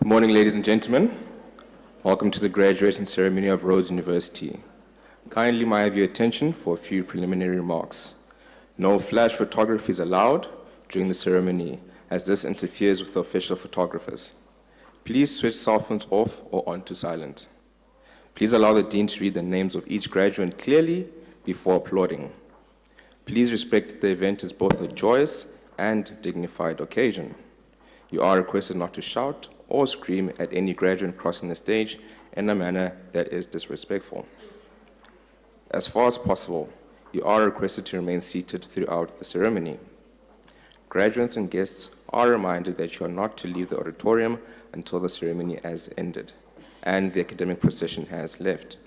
Good morning, ladies and gentlemen. Welcome to the graduation ceremony of Rhodes University. Kindly may I have your attention for a few preliminary remarks. No flash photography is allowed during the ceremony, as this interferes with the official photographers. Please switch cell phones off or onto silent. Please allow the Dean to read the names of each graduate clearly before applauding. Please respect that the event is both a joyous and dignified occasion. You are requested not to shout or scream at any graduate crossing the stage in a manner that is disrespectful. As far as possible, you are requested to remain seated throughout the ceremony. Graduates and guests are reminded that you are not to leave the auditorium until the ceremony has ended and the academic procession has left.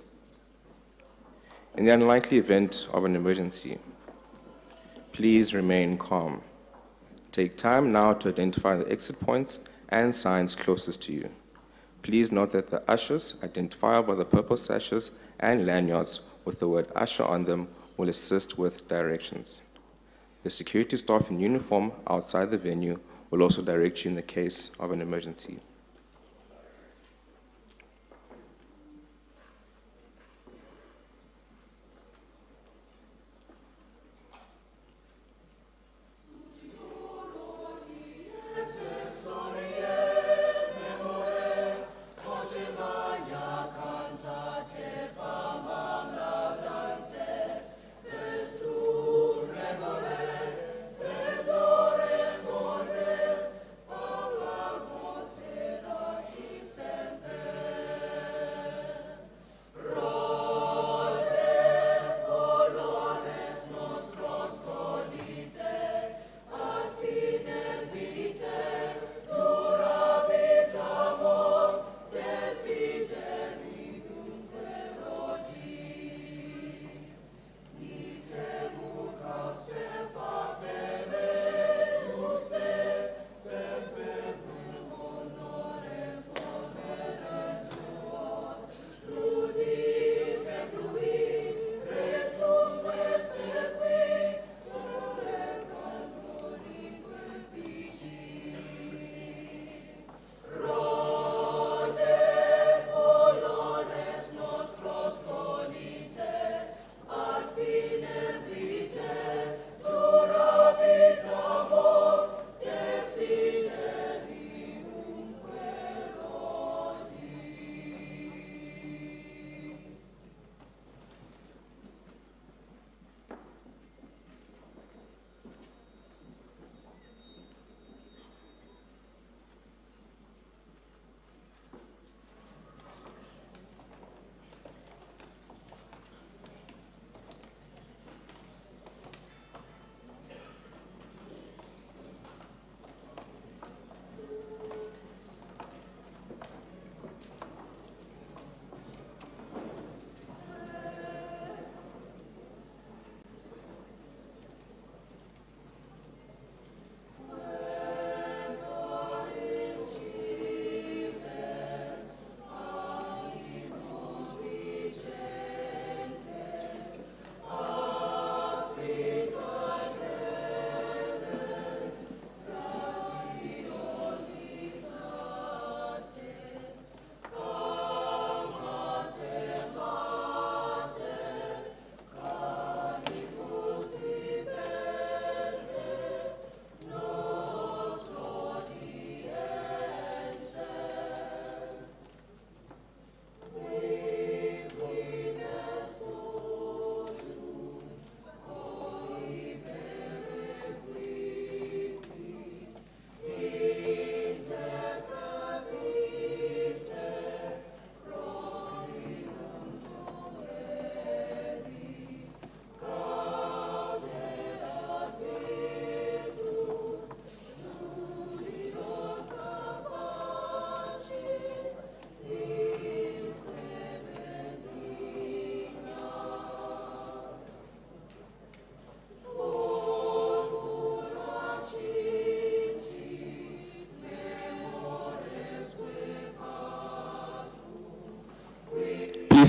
In the unlikely event of an emergency, please remain calm. Take time now to identify the exit points and signs closest to you. Please note that the ushers, identifiable by the purple sashes and lanyards with the word usher on them, will assist with directions. The security staff in uniform outside the venue will also direct you in the case of an emergency.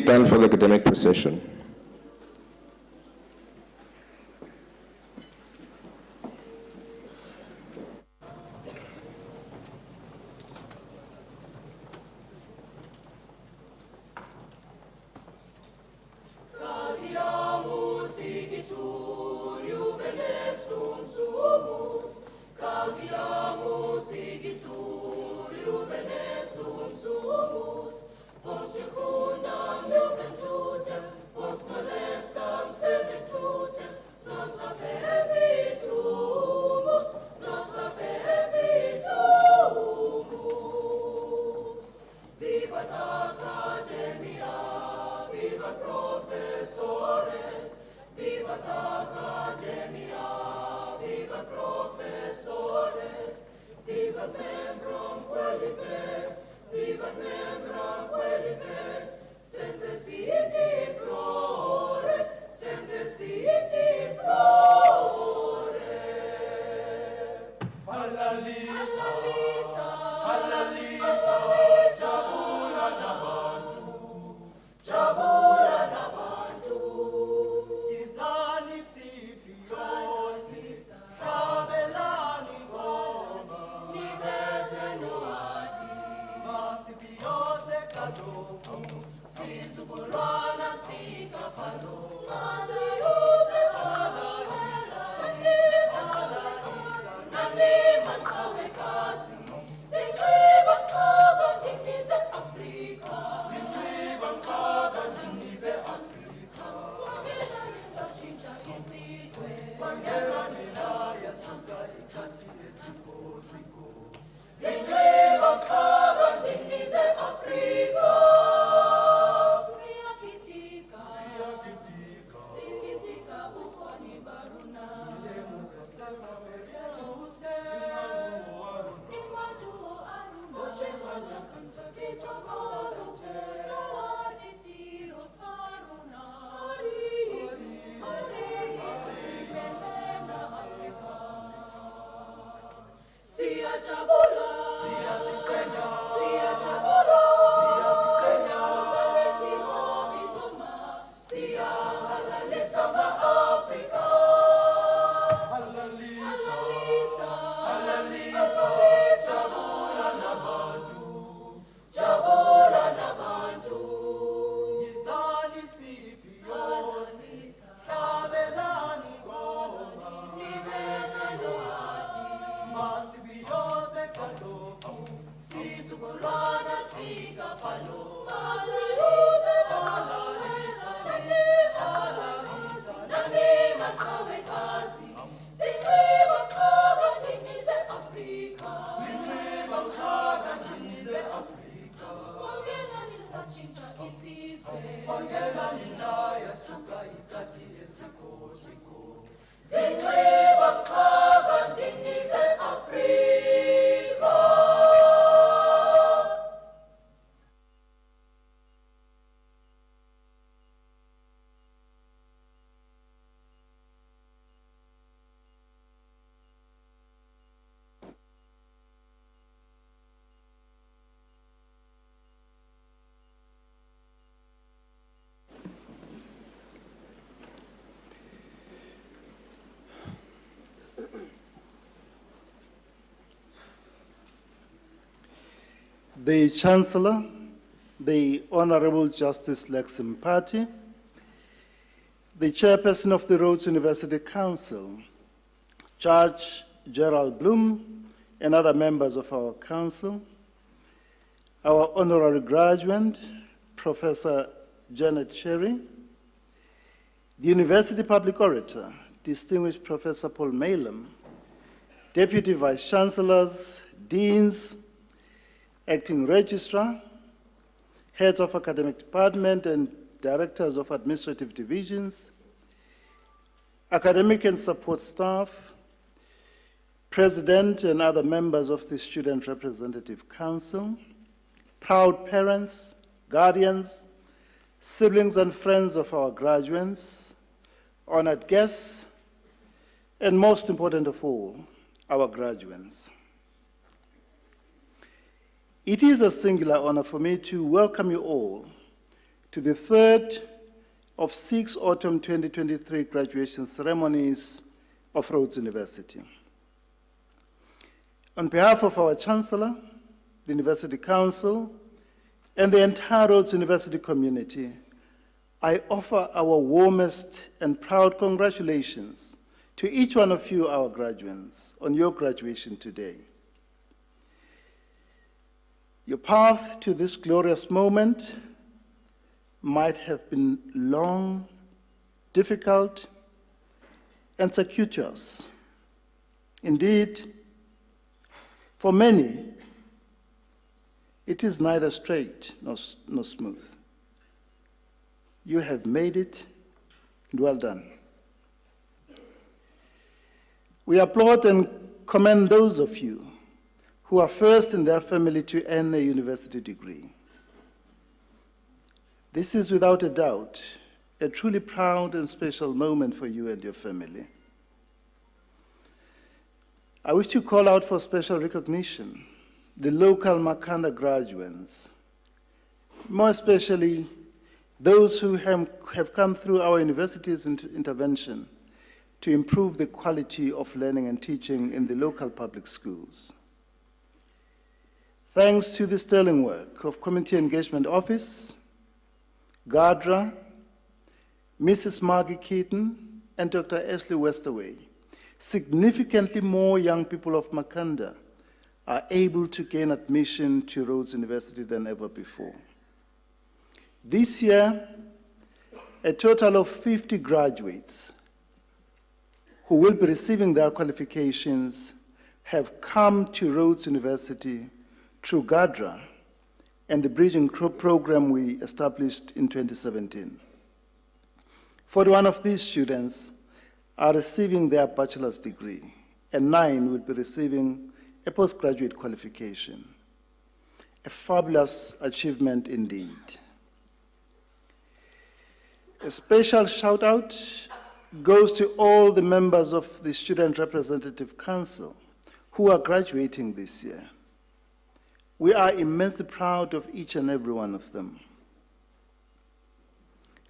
stand for the academic procession. The Chancellor, the Honorable Justice Lex Mpati, the Chairperson of the Rhodes University Council, Judge Gerald Bloom, and other members of our council, our honorary graduate, Professor Janet Cherry, the University Public Orator, Distinguished Professor Paul Malem, Deputy Vice Chancellors, Deans, Acting Registrar, Heads of Academic Department and Directors of Administrative Divisions, Academic and Support Staff, President and other members of the Student Representative Council, proud parents, guardians, siblings and friends of our graduates, honored guests, and most important of all, our graduates. It is a singular honor for me to welcome you all to the third of 6 autumn 2023 graduation ceremonies of Rhodes University. On behalf of our Chancellor, the University Council, and the entire Rhodes University community, I offer our warmest and proud congratulations to each one of you, our graduates, on your graduation today. Your path to this glorious moment might have been long, difficult, and circuitous. Indeed, for many, it is neither straight nor smooth. You have made it, and well done. We applaud and commend those of you who are first in their family to earn a university degree. This is without a doubt a truly proud and special moment for you and your family. I wish to call out for special recognition the local Makhanda graduates, more especially those who have come through our university's intervention to improve the quality of learning and teaching in the local public schools. Thanks to the sterling work of Community Engagement Office, GADRA, Mrs. Margie Keaton, and Dr. Ashley Westerway, significantly more young people of Makhanda are able to gain admission to Rhodes University than ever before. This year, a total of 50 graduates who will be receiving their qualifications have come to Rhodes University through GADRA and the bridging program we established in 2017. 41 of these students are receiving their bachelor's degree, and 9 will be receiving a postgraduate qualification. A fabulous achievement indeed. A special shout out goes to all the members of the Student Representative Council who are graduating this year. We are immensely proud of each and every one of them.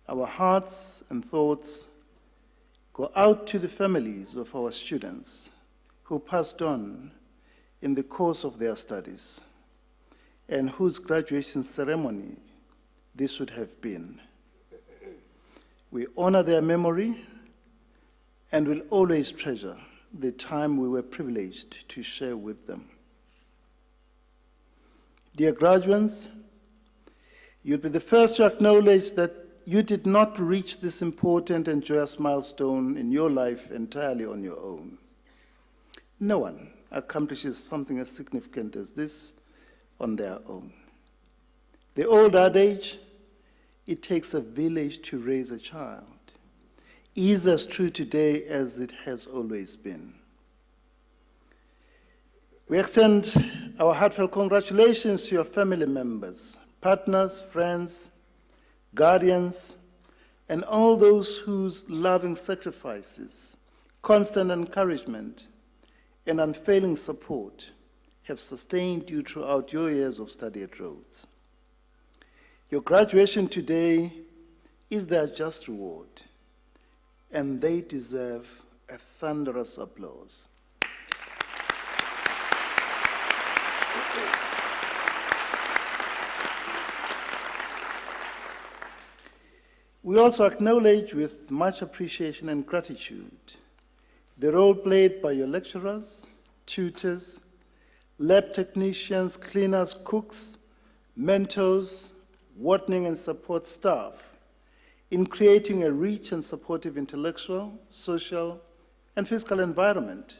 Our hearts and thoughts go out to the families of our students who passed on in the course of their studies and whose graduation ceremony this would have been. We honor their memory and will always treasure the time we were privileged to share with them. Dear graduates, you'll be the first to acknowledge that you did not reach this important and joyous milestone in your life entirely on your own. No one accomplishes something as significant as this on their own. The old adage, it takes a village to raise a child, is as true today as it has always been. We extend our heartfelt congratulations to your family members, partners, friends, guardians, and all those whose loving sacrifices, constant encouragement, and unfailing support have sustained you throughout your years of study at Rhodes. Your graduation today is their just reward, and they deserve a thunderous applause. We also acknowledge with much appreciation and gratitude the role played by your lecturers, tutors, lab technicians, cleaners, cooks, mentors, wardening and support staff in creating a rich and supportive intellectual, social, and physical environment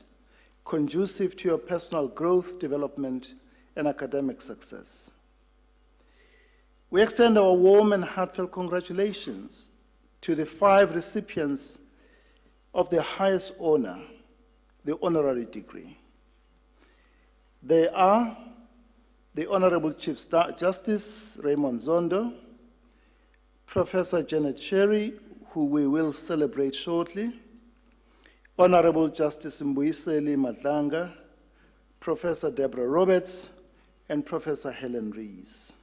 conducive to your personal growth, development, and academic success. We extend our warm and heartfelt congratulations to the 5 recipients of the highest honor, the honorary degree. They are the Honorable Chief Justice Raymond Zondo, Professor Janet Cherry, who we will celebrate shortly, Honorable Justice Mbuyiseli Madlanga, Professor Deborah Roberts, and Professor Helen Rees.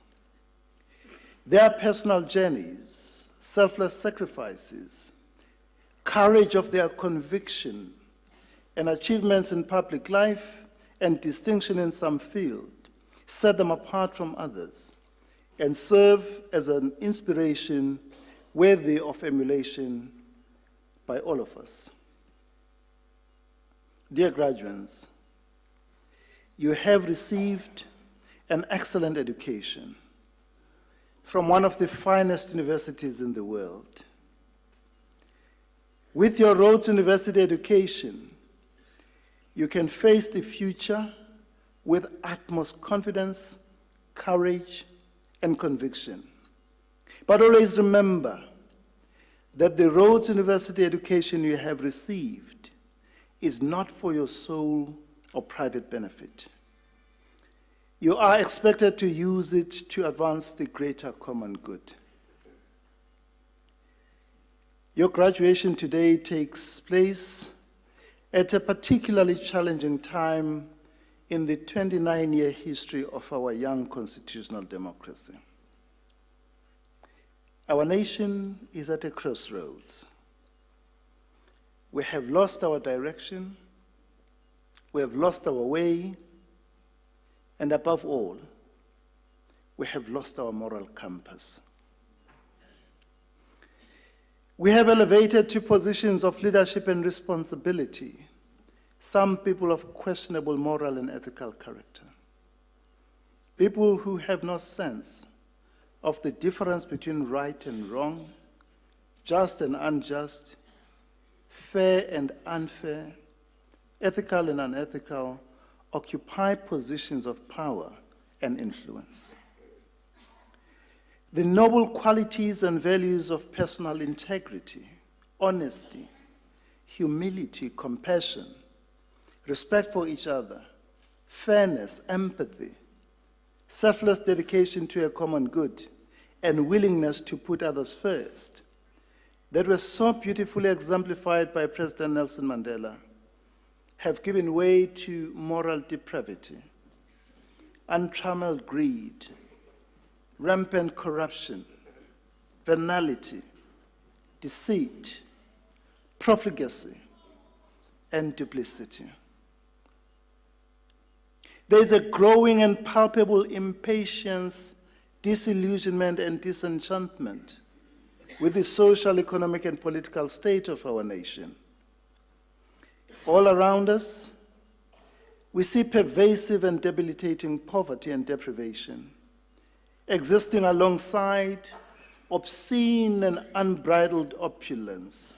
Their personal journeys, selfless sacrifices, courage of their conviction, and achievements in public life and distinction in some field set them apart from others and serve as an inspiration worthy of emulation by all of us. Dear graduates, you have received an excellent education from one of the finest universities in the world. With your Rhodes University education, you can face the future with utmost confidence, courage, and conviction. But always remember that the Rhodes University education you have received is not for your sole or private benefit. You are expected to use it to advance the greater common good. Your graduation today takes place at a particularly challenging time in the 29-year history of our young constitutional democracy. Our nation is at a crossroads. We have lost our direction, we have lost our way, and above all, we have lost our moral compass. We have elevated to positions of leadership and responsibility some people of questionable moral and ethical character, people who have no sense of the difference between right and wrong, just and unjust, fair and unfair, ethical and unethical, occupy positions of power and influence. The noble qualities and values of personal integrity, honesty, humility, compassion, respect for each other, fairness, empathy, selfless dedication to a common good, and willingness to put others first, that were so beautifully exemplified by President Nelson Mandela, have given way to moral depravity, untrammeled greed, rampant corruption, venality, deceit, profligacy, and duplicity. There is a growing and palpable impatience, disillusionment, and disenchantment with the social, economic, and political state of our nation. All around us, we see pervasive and debilitating poverty and deprivation, existing alongside obscene and unbridled opulence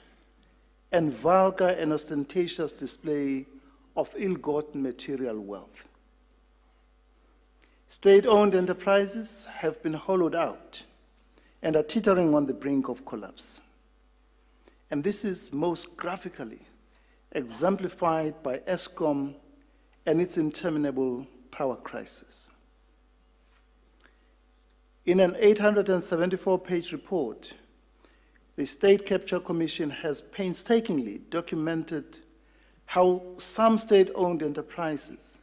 and vulgar and ostentatious display of ill-gotten material wealth. State-owned enterprises have been hollowed out and are teetering on the brink of collapse. And this is most graphically exemplified by ESCOM and its interminable power crisis. In an 874-page report, the State Capture Commission has painstakingly documented how some state-owned enterprises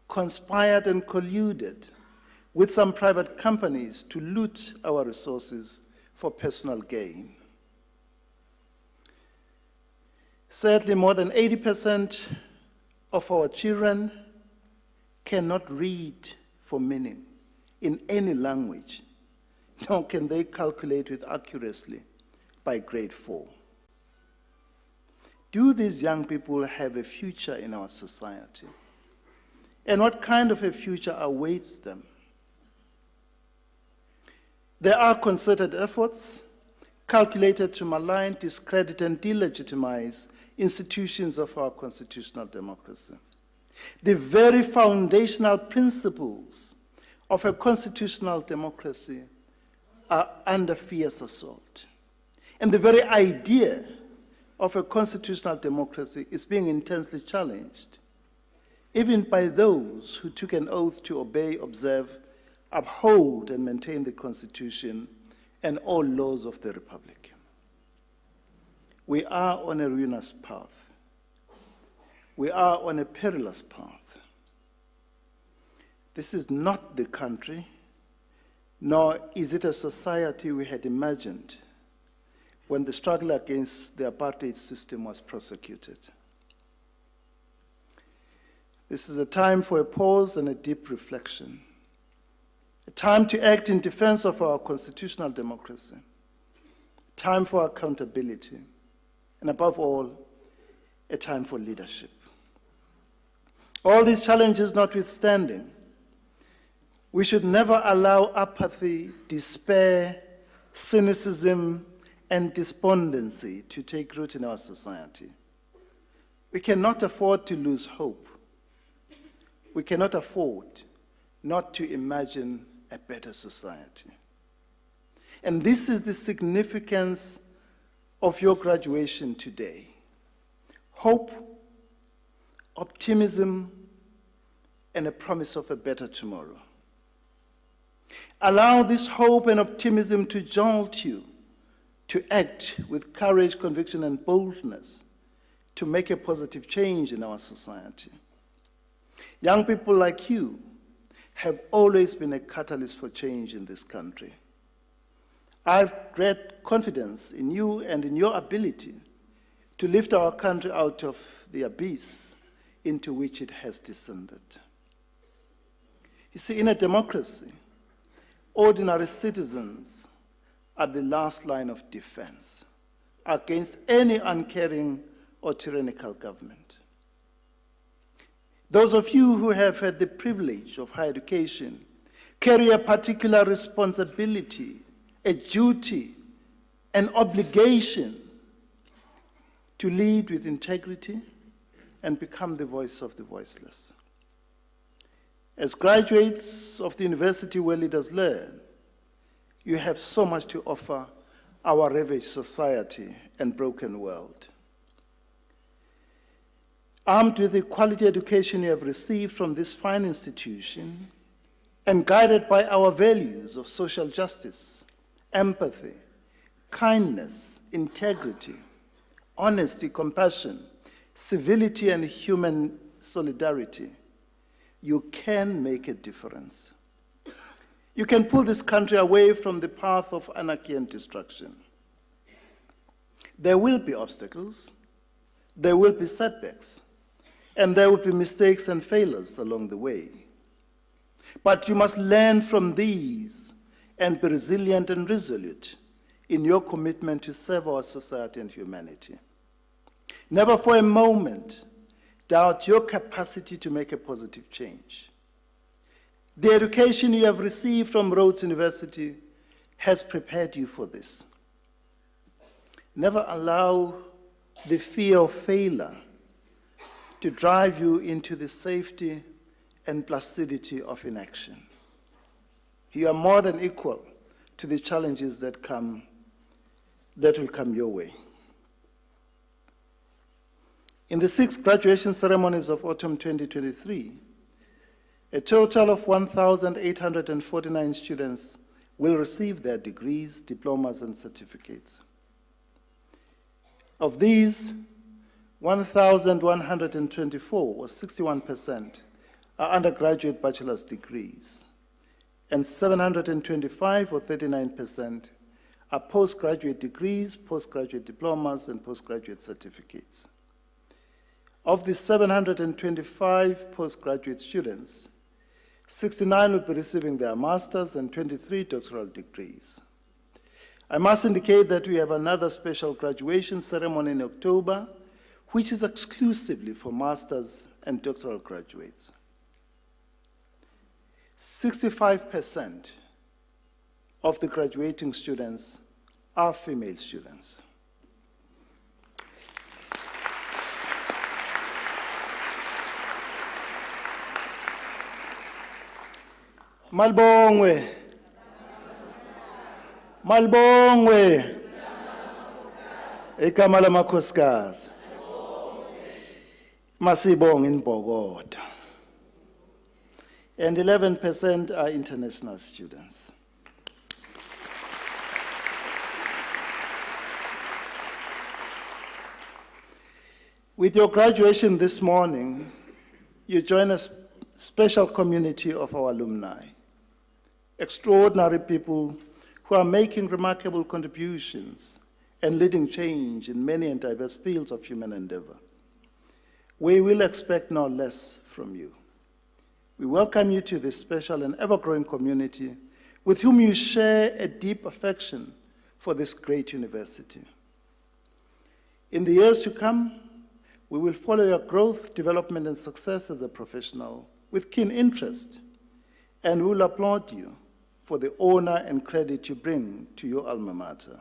conspired and colluded with some private companies to loot our resources for personal gain. Sadly, more than 80% of our children cannot read for meaning in any language, nor can they calculate with accuracy by grade 4. Do these young people have a future in our society? And what kind of a future awaits them? There are concerted efforts calculated to malign, discredit, and delegitimize institutions of our constitutional democracy. The very foundational principles of a constitutional democracy are under fierce assault. And the very idea of a constitutional democracy is being intensely challenged, even by those who took an oath to obey, observe, uphold, and maintain the Constitution and all laws of the Republic. We are on a ruinous path. We are on a perilous path. This is not the country nor is it a society we had imagined when the struggle against the apartheid system was prosecuted. This is a time for a pause and a deep reflection, a time to act in defense of our constitutional democracy, time for accountability, and above all, a time for leadership. All these challenges notwithstanding, we should never allow apathy, despair, cynicism, and despondency to take root in our society. We cannot afford to lose hope. We cannot afford not to imagine a better society. And this is the significance of your graduation today. Hope, optimism, and a promise of a better tomorrow. Allow this hope and optimism to jolt you to act with courage, conviction, and boldness to make a positive change in our society. Young people like you have always been a catalyst for change in this country. I have great confidence in you and in your ability to lift our country out of the abyss into which it has descended. You see, in a democracy, ordinary citizens are the last line of defense against any uncaring or tyrannical government. Those of you who have had the privilege of higher education carry a particular responsibility, a duty, an obligation to lead with integrity and become the voice of the voiceless. As graduates of the university where leaders learn, you have so much to offer our ravaged society and broken world. Armed with the quality education you have received from this fine institution and guided by our values of social justice, empathy, kindness, integrity, honesty, compassion, civility, and human solidarity, you can make a difference. You can pull this country away from the path of anarchy and destruction. There will be obstacles, there will be setbacks, and there will be mistakes and failures along the way. But you must learn from these and be resilient and resolute in your commitment to serve our society and humanity. Never for a moment doubt your capacity to make a positive change. The education you have received from Rhodes University has prepared you for this. Never allow the fear of failure to drive you into the safety and placidity of inaction. You are more than equal to the challenges that will come your way. In the 6 graduation ceremonies of autumn 2023, a total of 1,849 students will receive their degrees, diplomas, and certificates. Of these, 1,124, or 61%, are undergraduate bachelor's degrees, and 725, or 39%, are postgraduate degrees, postgraduate diplomas, and postgraduate certificates. Of the 725 postgraduate students, 69 will be receiving their master's and 23 doctoral degrees. I must indicate that we have another special graduation ceremony in October, which is exclusively for master's and doctoral graduates. 65% of the graduating students are female students. Malbongwe. Malbongwe. Igama lamakhosikazi. Masibong in Bogota. And 11% are international students. With your graduation this morning, you join a special community of our alumni, extraordinary people who are making remarkable contributions and leading change in many and diverse fields of human endeavor. We will expect no less from you. We welcome you to this special and ever-growing community with whom you share a deep affection for this great university. In the years to come, we will follow your growth, development, and success as a professional with keen interest, and we will applaud you for the honor and credit you bring to your alma mater.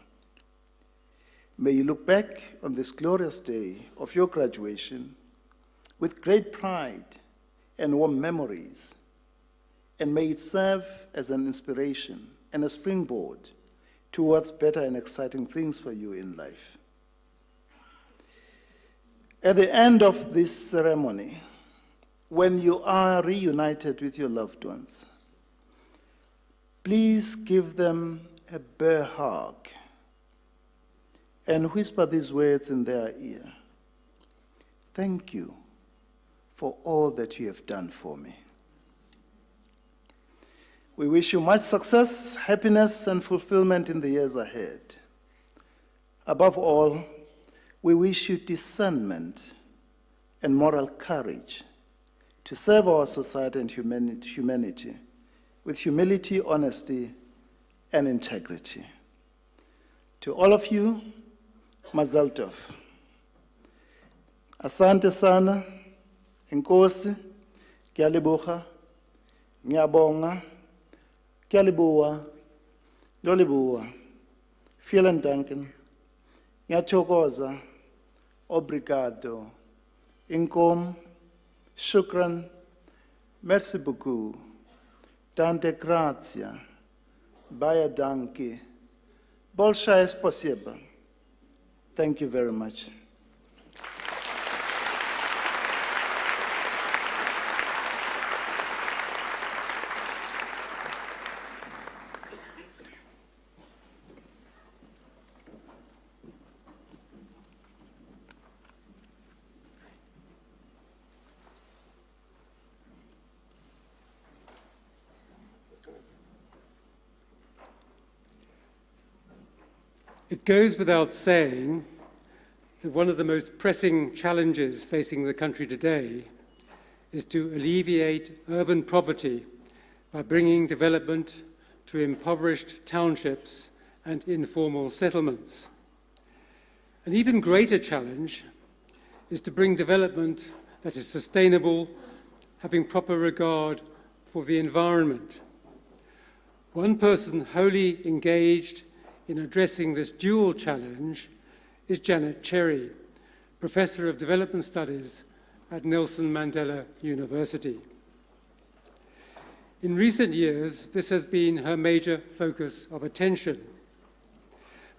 May you look back on this glorious day of your graduation with great pride and warm memories, and may it serve as an inspiration and a springboard towards better and exciting things for you in life. At the end of this ceremony, when you are reunited with your loved ones, please give them a bear hug and whisper these words in their ear. Thank you for all that you have done for me. We wish you much success, happiness, and fulfillment in the years ahead. Above all, we wish you discernment and moral courage to serve our society and humanity with humility, honesty, and integrity. To all of you, Mazel Tov. Asante sana, Inkosi, Kyalibucha, Nyabonga, Kyalibua, Lolibua, Vielen Danken, Nyachokoza, Obrigado, Inkom, Shukran, Merci beaucoup, Tante gratia, Baya danki, Bolsha es possible. Thank you very much. It goes without saying that one of the most pressing challenges facing the country today is to alleviate urban poverty by bringing development to impoverished townships and informal settlements. An even greater challenge is to bring development that is sustainable, having proper regard for the environment. One person wholly engaged in addressing this dual challenge is Janet Cherry, Professor of Development Studies at Nelson Mandela University. In recent years, this has been her major focus of attention.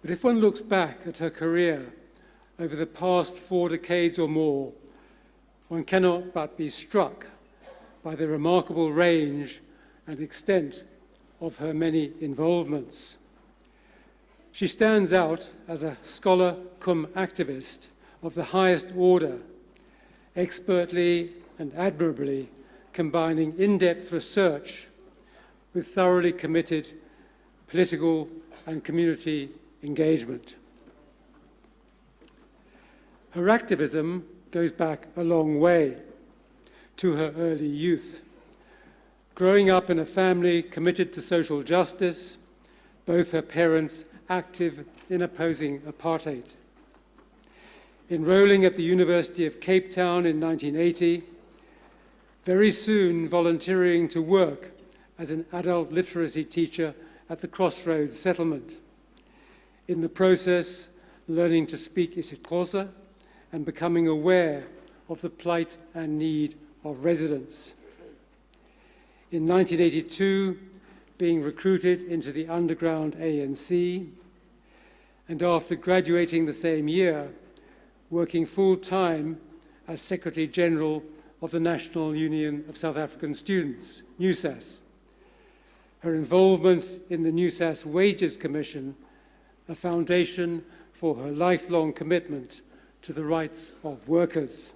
But if one looks back at her career over the past 4 decades or more, one cannot but be struck by the remarkable range and extent of her many involvements. She stands out as a scholar cum activist of the highest order, expertly and admirably combining in-depth research with thoroughly committed political and community engagement. Her activism goes back a long way to her early youth. Growing up in a family committed to social justice, both her parents active in opposing apartheid. Enrolling at the University of Cape Town in 1980, very soon volunteering to work as an adult literacy teacher at the Crossroads settlement. In the process, learning to speak isiXhosa and becoming aware of the plight and need of residents. In 1982, being recruited into the underground ANC, and after graduating the same year, working full-time as Secretary General of the National Union of South African Students, NUSAS. Her involvement in the NUSAS Wages Commission, a foundation for her lifelong commitment to the rights of workers.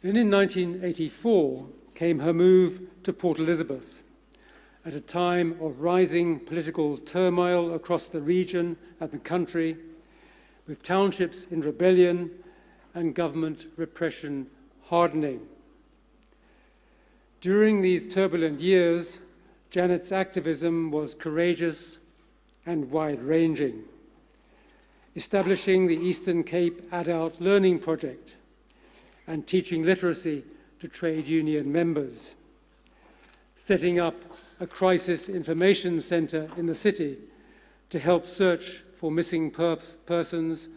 Then in 1984 came her move to Port Elizabeth at a time of rising political turmoil across the region and the country, with townships in rebellion and government repression hardening. During these turbulent years, Janet's activism was courageous and wide-ranging, establishing the Eastern Cape Adult Learning Project and teaching literacy to trade union members, setting up a crisis information centre in the city to help search for missing persons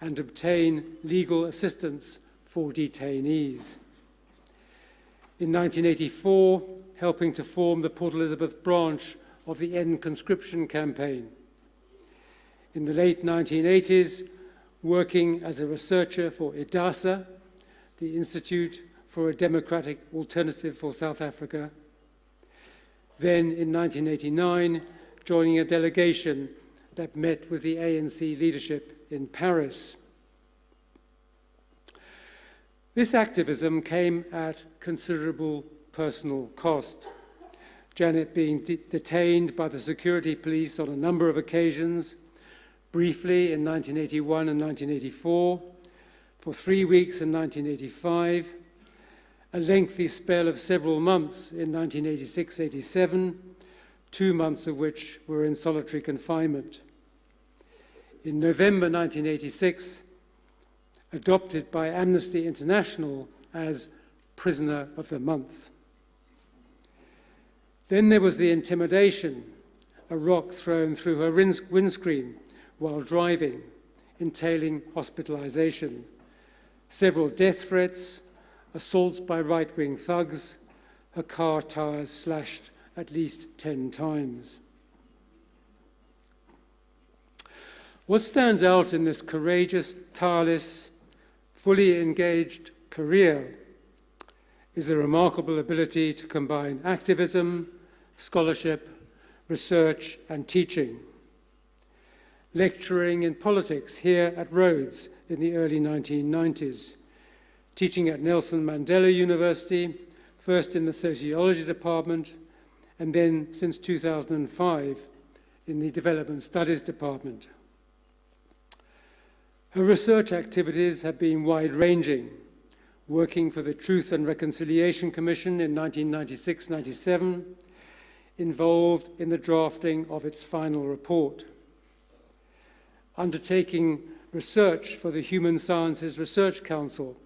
and obtain legal assistance for detainees. In 1984, helping to form the Port Elizabeth branch of the End Conscription campaign. In the late 1980s, working as a researcher for IDASA, the Institute for a Democratic Alternative for South Africa. Then, in 1989, joining a delegation that met with the ANC leadership in Paris. This activism came at considerable personal cost. Janet being detained by the security police on a number of occasions, briefly in 1981 and 1984, for 3 weeks in 1985, a lengthy spell of several months in 1986-87, 2 months of which were in solitary confinement. In November 1986, adopted by Amnesty International as Prisoner of the Month. Then there was the intimidation, a rock thrown through her windscreen while driving, entailing hospitalization, several death threats, assaults by right-wing thugs, her car tires slashed at least 10 times. What stands out in this courageous, tireless, fully engaged career is a remarkable ability to combine activism, scholarship, research, and teaching. Lecturing in politics here at Rhodes in the early 1990s, teaching at Nelson Mandela University, first in the sociology department, and then since 2005 in the development studies department. Her research activities have been wide-ranging, working for the Truth and Reconciliation Commission in 1996-97, involved in the drafting of its final report, undertaking research for the Human Sciences Research Council,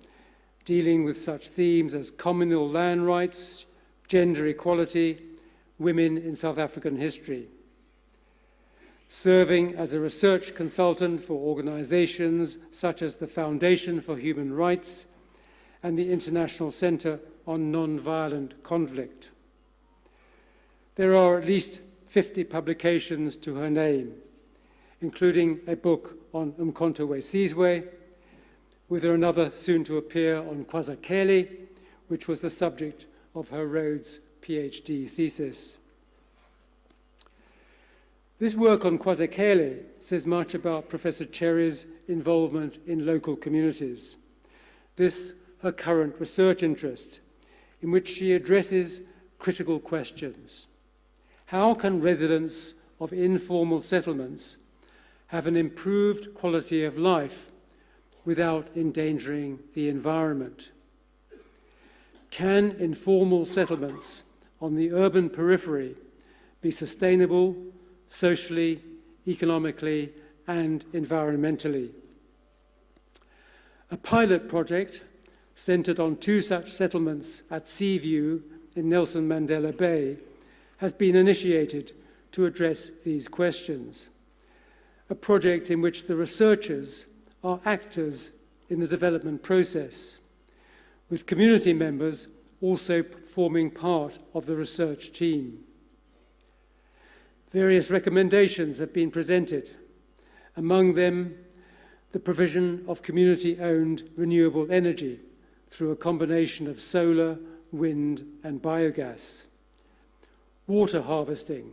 dealing with such themes as communal land rights, gender equality, women in South African history. Serving as a research consultant for organizations such as the Foundation for Human Rights and the International Center on Nonviolent Conflict. There are at least 50 publications to her name, including a book on Umkhonto we Sizwe, with another soon to appear on KwaZakele, which was the subject of her Rhodes PhD thesis. This work on KwaZakele says much about Professor Cherry's involvement in local communities. This, her current research interest, in which she addresses critical questions. How can residents of informal settlements have an improved quality of life without endangering the environment? Can informal settlements on the urban periphery be sustainable socially, economically, and environmentally? A pilot project centered on 2 such settlements at Seaview in Nelson Mandela Bay has been initiated to address these questions. A project in which the researchers are actors in the development process, with community members also forming part of the research team. Various recommendations have been presented, among them the provision of community-owned renewable energy through a combination of solar, wind, and biogas, water harvesting,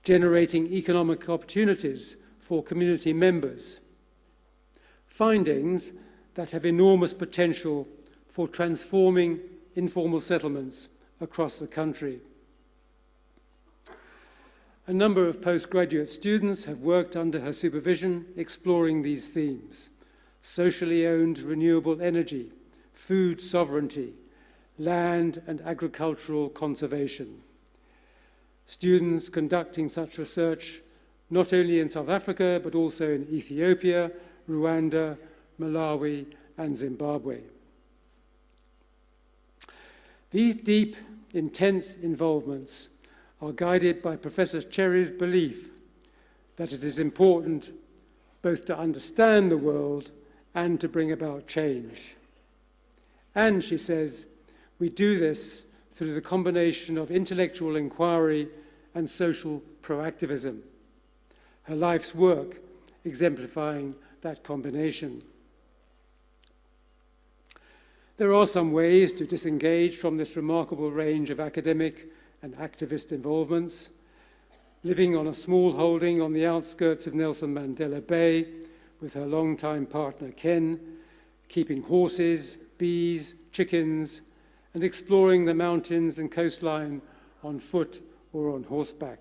generating economic opportunities for community members, findings that have enormous potential for transforming informal settlements across the country. A number of postgraduate students have worked under her supervision exploring these themes: socially owned renewable energy, food sovereignty, land and agricultural conservation. Students conducting such research not only in South Africa, but also in Ethiopia, Rwanda, Malawi, and Zimbabwe. These deep, intense involvements are guided by Professor Cherry's belief that it is important both to understand the world and to bring about change. And, she says, we do this through the combination of intellectual inquiry and social proactivism. Her life's work exemplifying that combination. There are some ways to disengage from this remarkable range of academic and activist involvements. Living on a small holding on the outskirts of Nelson Mandela Bay with her longtime partner Ken, keeping horses, bees, chickens, and exploring the mountains and coastline on foot or on horseback.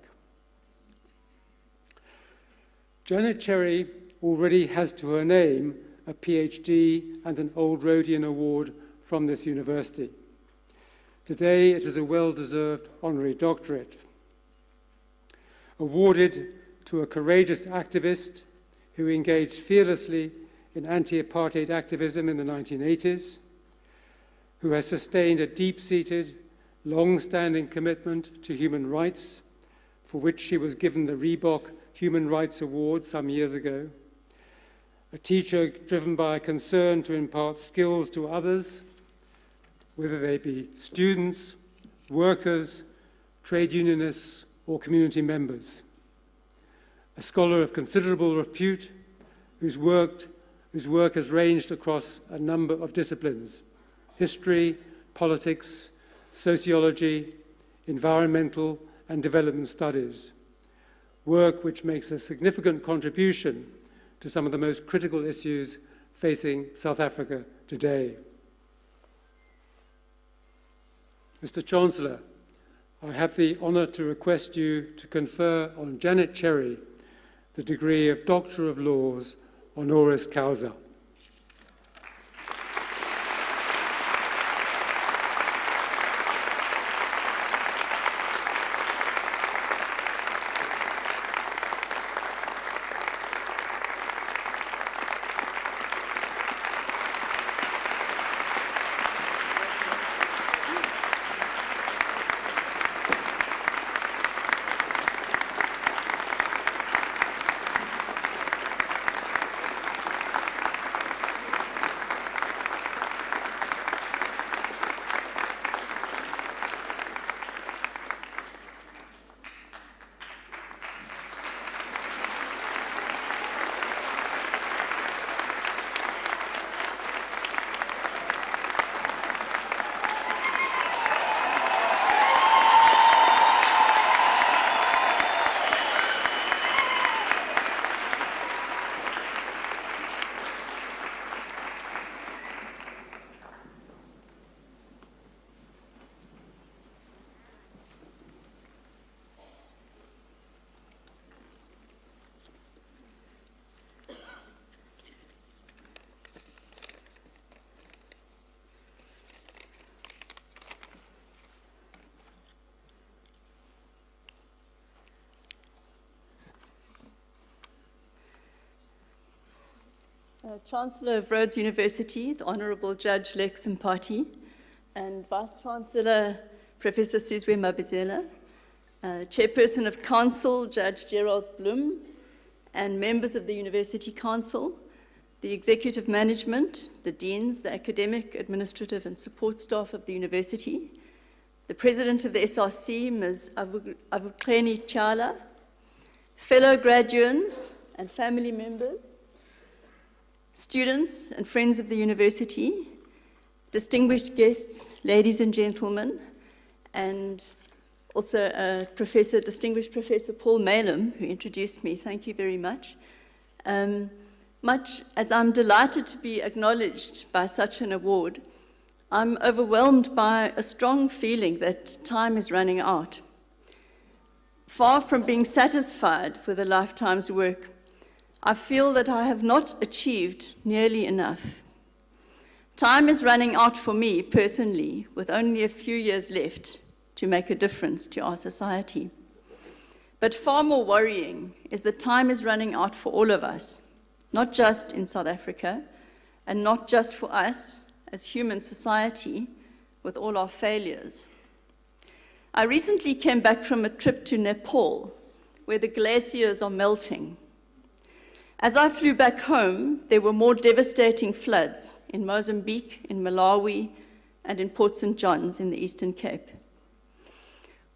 Janet Cherry already has to her name a PhD and an Old Rhodian Award from this university. Today, it is a well-deserved Honorary Doctorate, awarded to a courageous activist who engaged fearlessly in anti-apartheid activism in the 1980s, who has sustained a deep-seated, long-standing commitment to human rights, for which she was given the Reebok Human Rights Award some years ago, a teacher driven by a concern to impart skills to others, whether they be students, workers, trade unionists, or community members. A scholar of considerable repute whose work has ranged across a number of disciplines: history, politics, sociology, environmental and development studies. Work which makes a significant contribution to some of the most critical issues facing South Africa today. Mr. Chancellor, I have the honour to request you to confer on Janet Cherry the degree of Doctor of Laws, Honoris Causa. Chancellor of Rhodes University, the Honourable Judge Lex Mpati, and Vice Chancellor Professor Sizwe Mabizela, Chairperson of Council, Judge Gerald Bloem, and members of the University Council, the Executive Management, the Deans, the Academic, Administrative and Support Staff of the University, the President of the SRC, Ms. Avukleni Chala, fellow graduates and family members, students and friends of the university, distinguished guests, ladies and gentlemen, and also distinguished Professor Paul Malem, who introduced me. Thank you very much. Much as I'm delighted to be acknowledged by such an award, I'm overwhelmed by a strong feeling that time is running out. Far from being satisfied with a lifetime's work, I feel that I have not achieved nearly enough. Time is running out for me personally, with only a few years left to make a difference to our society. But far more worrying is that time is running out for all of us, not just in South Africa, and not just for us as human society with all our failures. I recently came back from a trip to Nepal, where the glaciers are melting. As I flew back home, there were more devastating floods in Mozambique, in Malawi, and in Port St. John's in the Eastern Cape.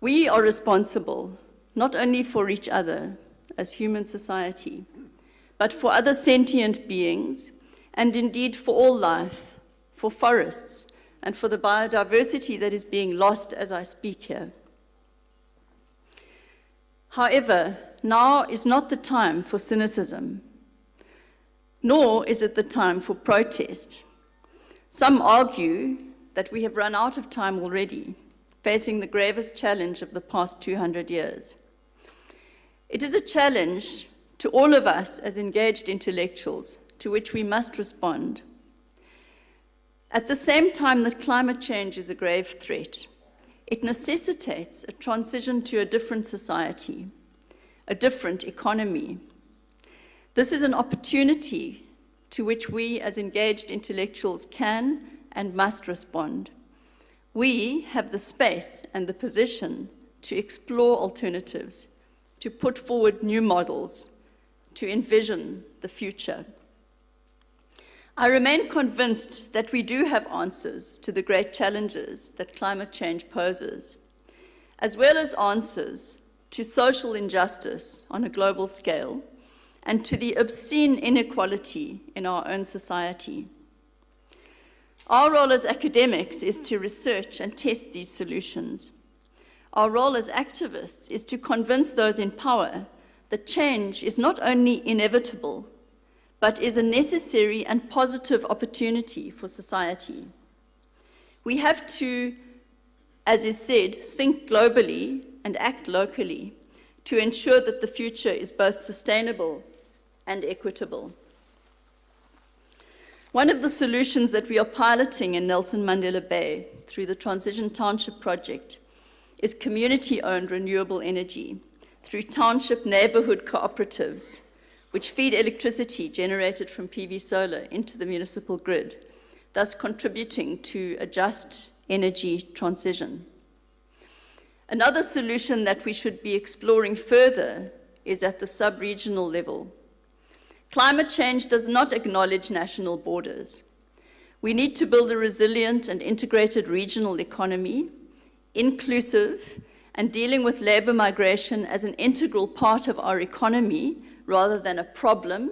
We are responsible not only for each other as human society, but for other sentient beings, and indeed for all life, for forests, and for the biodiversity that is being lost as I speak here. However, now is not the time for cynicism, nor is it the time for protest. Some argue that we have run out of time already, facing the gravest challenge of the past 200 years. It is a challenge to all of us as engaged intellectuals, to which we must respond. At the same time that climate change is a grave threat, it necessitates a transition to a different society, a different economy. This is an opportunity to which we as engaged intellectuals can and must respond. We have the space and the position to explore alternatives, to put forward new models, to envision the future. I remain convinced that we do have answers to the great challenges that climate change poses, as well as answers to social injustice on a global scale and to the obscene inequality in our own society. Our role as academics is to research and test these solutions. Our role as activists is to convince those in power that change is not only inevitable, but is a necessary and positive opportunity for society. We have to, as is said, think globally and act locally to ensure that the future is both sustainable and equitable. One of the solutions that we are piloting in Nelson Mandela Bay through the Transition Township Project is community-owned renewable energy through township neighborhood cooperatives, which feed electricity generated from PV solar into the municipal grid, thus contributing to a just energy transition. Another solution that we should be exploring further is at the sub-regional level. Climate change does not acknowledge national borders. We need to build a resilient and integrated regional economy, inclusive, and dealing with labor migration as an integral part of our economy rather than a problem,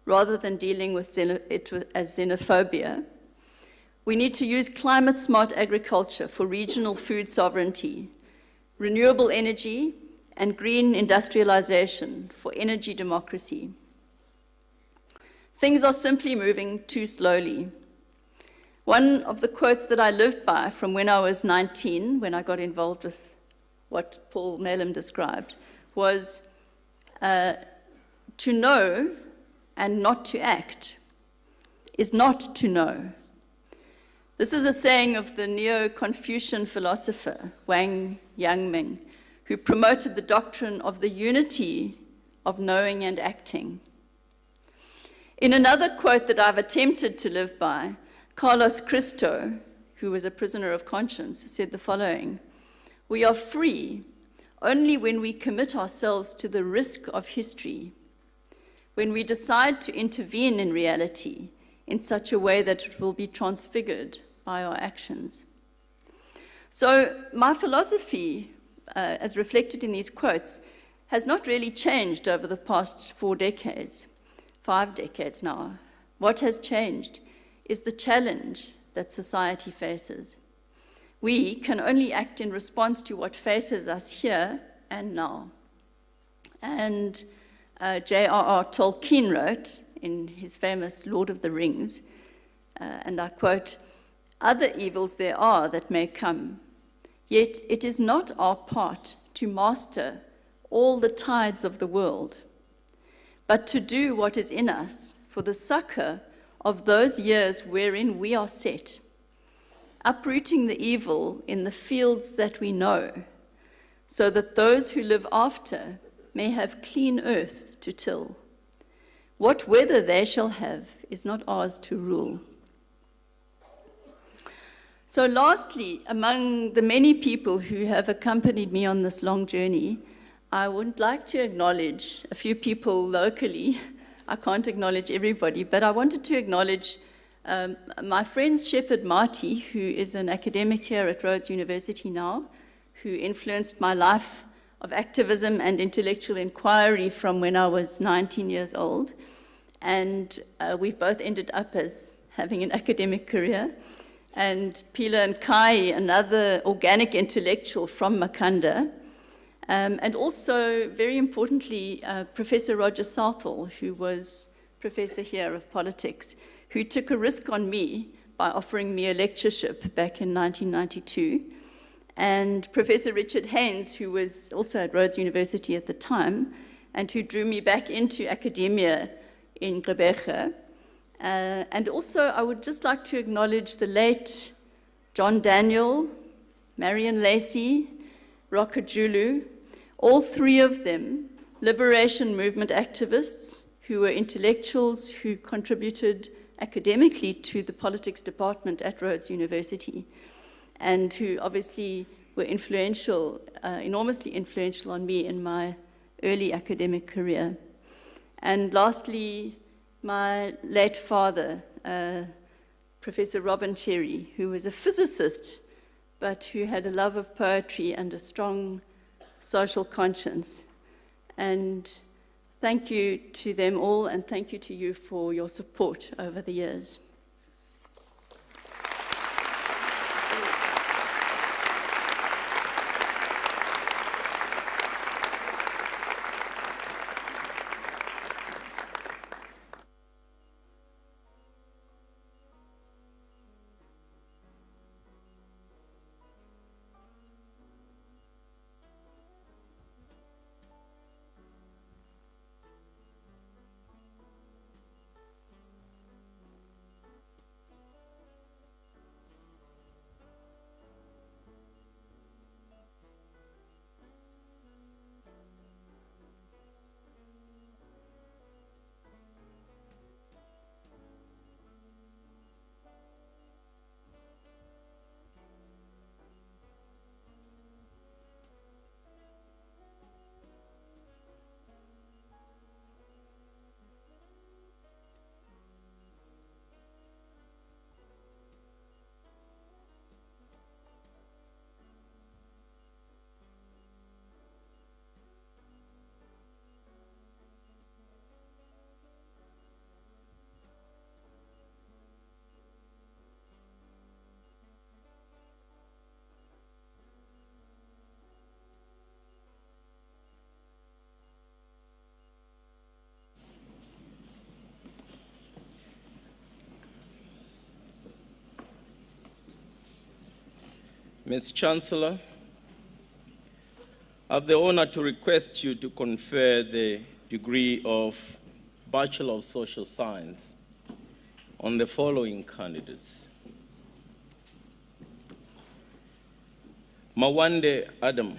rather than dealing with it as xenophobia. We need to use climate-smart agriculture for regional food sovereignty, renewable energy, and green industrialization for energy democracy. Things are simply moving too slowly. One of the quotes that I lived by from when I was 19, when I got involved with what Paul Melem described, was to know and not to act is not to know. This is a saying of the Neo-Confucian philosopher Wang Yangming, who promoted the doctrine of the unity of knowing and acting. In another quote that I've attempted to live by, Carlos Cristo, who was a prisoner of conscience, said the following: "We are free only when we commit ourselves to the risk of history, when we decide to intervene in reality in such a way that it will be transfigured by our actions." So my philosophy, as reflected in these quotes, has not really changed over the past 5 decades now. What has changed is the challenge that society faces. We can only act in response to what faces us here and now. And J.R.R. Tolkien wrote in his famous Lord of the Rings, and I quote, Other evils there are that may come, yet it is not our part to master all the tides of the world, but to do what is in us for the succor of those years wherein we are set, uprooting the evil in the fields that we know, so that those who live after may have clean earth to till. What weather they shall have is not ours to rule. So lastly, among the many people who have accompanied me on this long journey, I would like to acknowledge a few people locally. I can't acknowledge everybody, but I wanted to acknowledge my friend Shepherd Marty, who is an academic here at Rhodes University now, who influenced my life of activism and intellectual inquiry from when I was 19 years old. And we've both ended up as having an academic career. And Pila and Kai, another organic intellectual from Makanda. And also, very importantly, Professor Roger Southall, who was professor here of politics, who took a risk on me by offering me a lectureship back in 1992. And Professor Richard Haynes, who was also at Rhodes University at the time, and who drew me back into academia in Gqeberha. And also, I would just like to acknowledge the late John Daniel, Marion Lacey, Rocker Julu, all three of them liberation movement activists who were intellectuals who contributed academically to the politics department at Rhodes University, and who obviously were influential, enormously influential on me in my early academic career. And lastly, my late father, Professor Robin Cherry, who was a physicist, but who had a love of poetry and a strong social conscience. And thank you to them all, and thank you to you for your support over the years. Ms. Chancellor, I have the honor to request you to confer the degree of Bachelor of Social Science on the following candidates: Mawande Adam,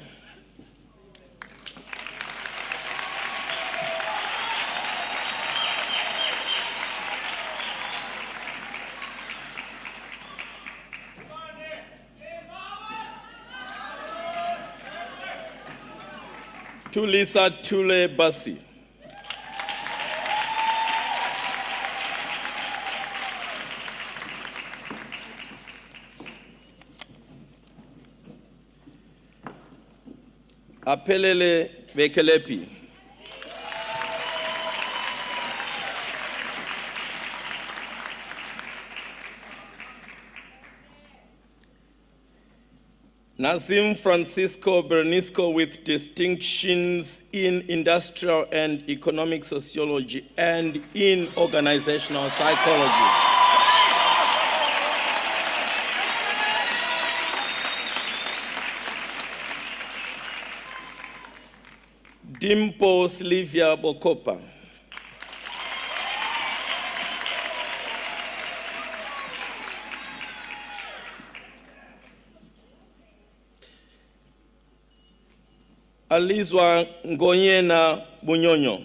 Tulisa Tule Basi, Apelele Bekelepi, Nazim Francisco Bernisco with distinctions in industrial and economic sociology and in organizational psychology. Dimpo Silvia Bokopa. Alizwa Ngonyena Bunyonyo.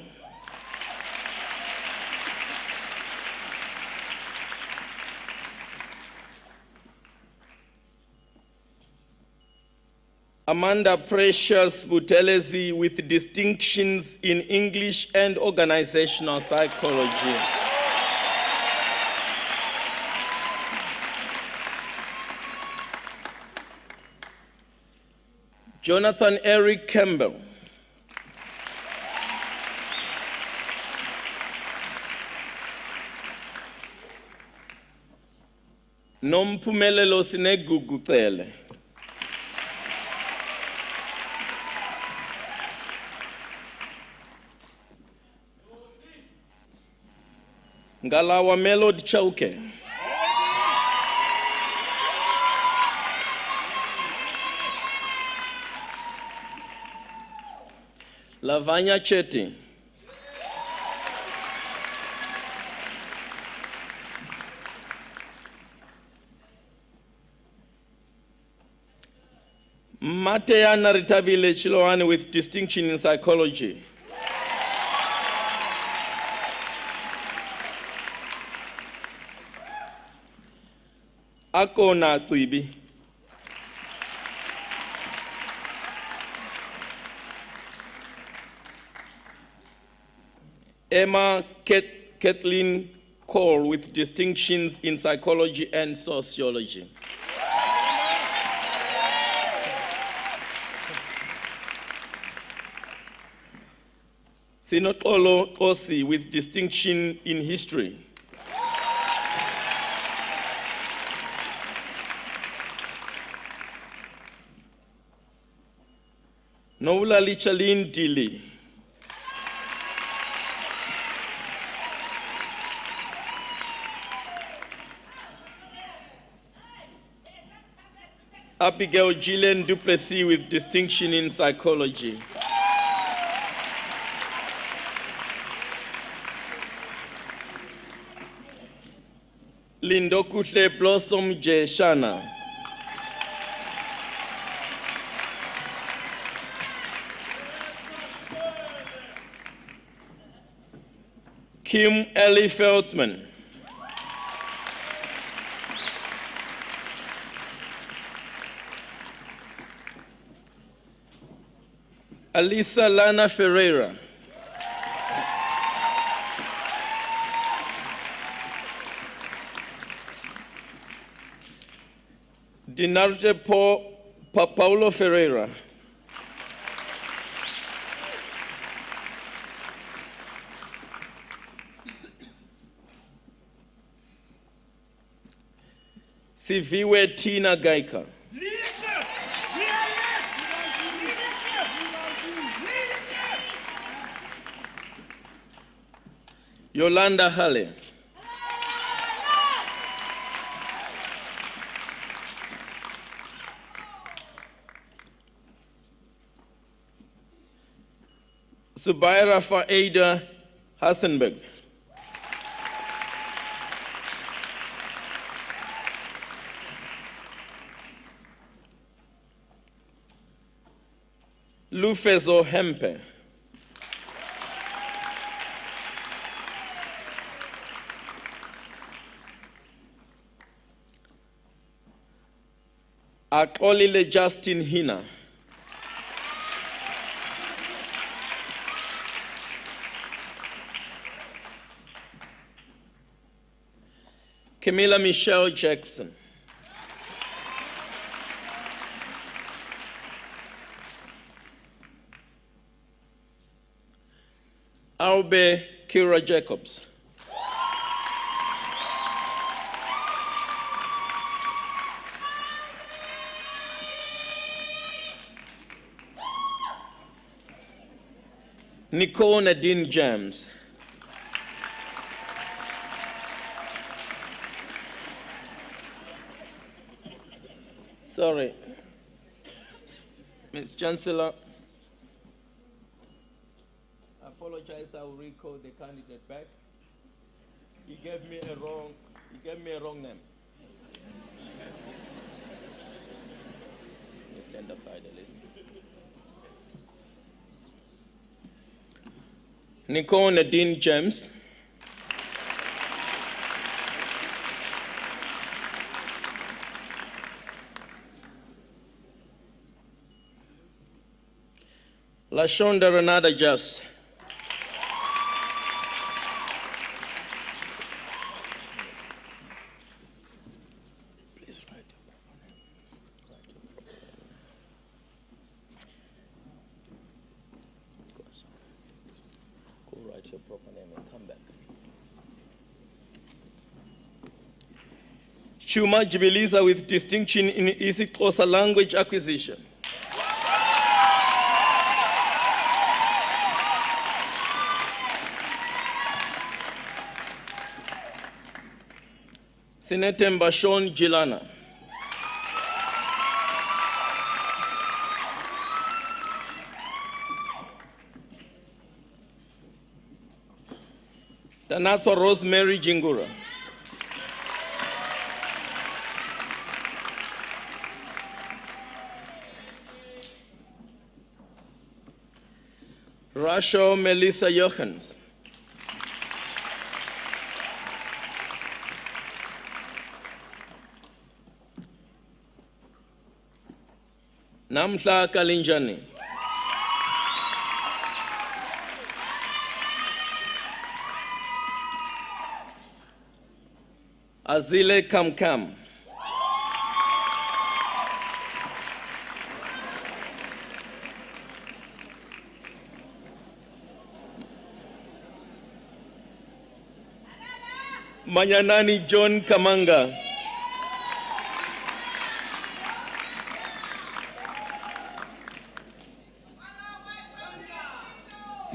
Amanda Precious Butelezi with distinctions in English and organizational psychology. Jonathan Eric Campbell. Nomphumelelo Sinegugucele. Ngalawa Melody Chauke. Lavanya Chetty. Mateya Naritabile Chiloane with distinction in psychology. Akona Tuibi. Emma Kathleen Cole with distinctions in psychology and sociology. Sinotolo Osi with distinction in history. Noula Lichalin Dili. Abigail Gillian Duplessis with distinction in psychology. Lindokuhle Blossom J. Shana. Kim Ellie Feltman. Alisa Lana Ferreira. Dinarje Paulo Ferreira. Siviwe Tina Gaika. Yolanda Hale. Subaira Faida Hassenberg. Lufezo Hempe. Akolile Justin Hina. Camilla Michelle Jackson. Aube Kira Jacobs. Nicole Nadine James. Sorry. Ms. Chancellor. recall the candidate back. He gave me a wrong name. Just stand aside a little. Nicole Nadine James. Lashonda Renata Jas. Please write your proper name. Go write your proper name and come back. Chuma Jibiliza with distinction in Easy Xhosa language acquisition. Senator Mbashon Jilana. Tanatso Rosemary Jingura. Rachel Melissa Jochens. Namhla Kalinjani. Azile Kamkam. Manyanani John Kamanga.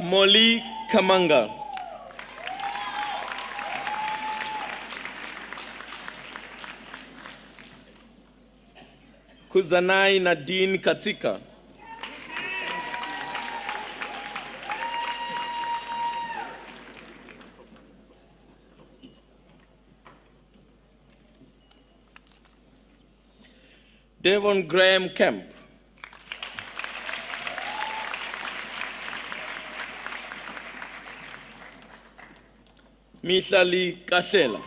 Molly Kamanga. Kuzanai Nadine Katika. Devon Graham Kemp. Mihlali Kahlela.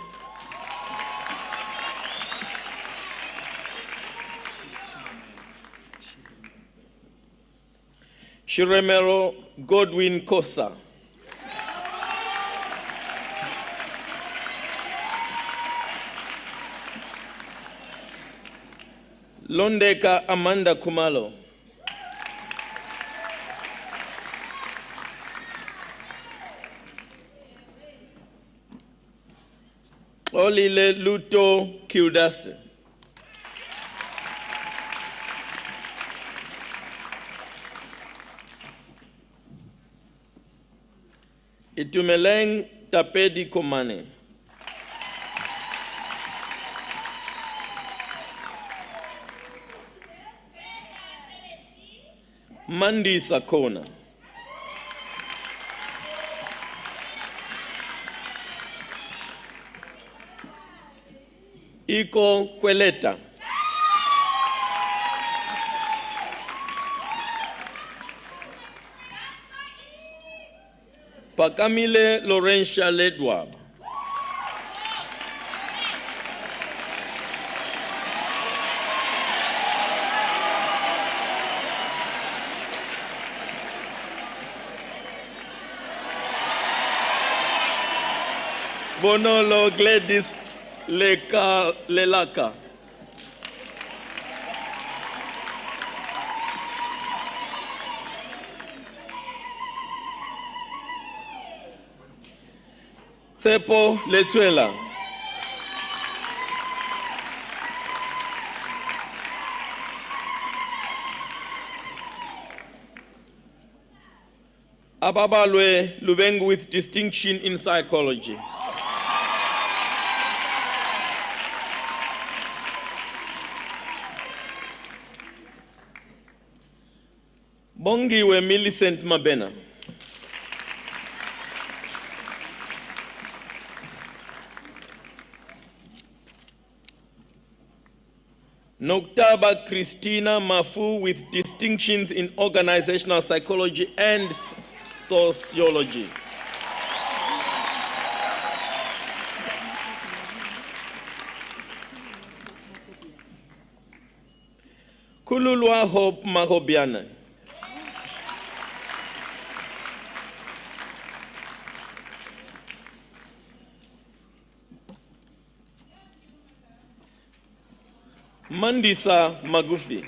Shiremero Godwin Kosa. Londeka Amanda Kumalo. Olile Luto Kiudase. Itumeleng Tapedi Komane. Mandi Sakona. Iko Kweleta. Pakamile Laurentia Ledwab. Bonolo Gladys Lelaka. Tsepo Letuela. Ababalwe Lubengu with distinction in psychology. Bongiwe Millicent Mabena. Noktaba Christina Mafu with distinctions in organizational psychology and sociology. Kululwa Hope Mahobiana. Mandisa Magufi.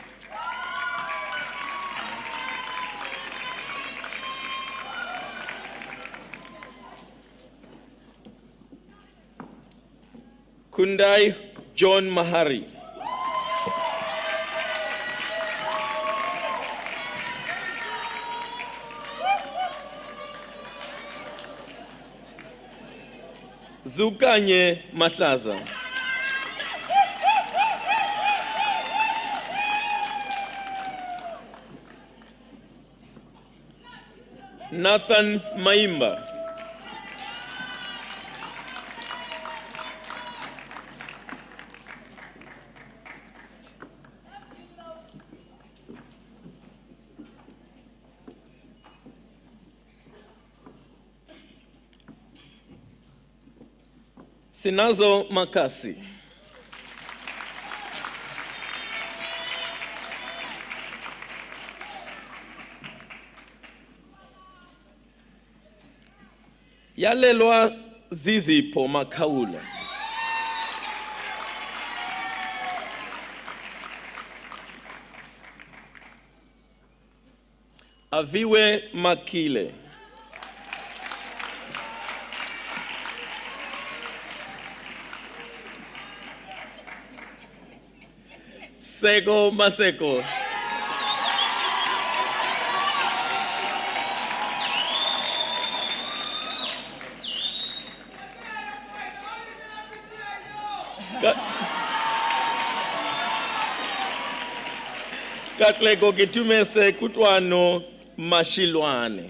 Kundai John Mahari. Zukanye Mahlaza. Nathan Maimba. Sinazo Makasi. Yalelwa Zizipo Makaula. Aviwe Makile. Sego Maseko. Katlego Gitumese Kutwano Mashilwane.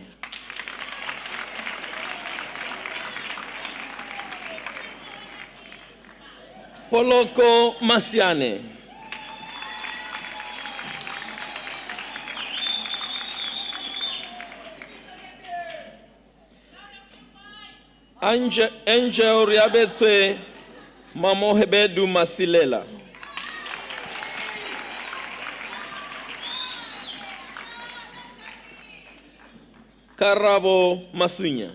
Poloko Masiane. Angel Riabetswe Mamohebedu Masilela. Karabo Masunya.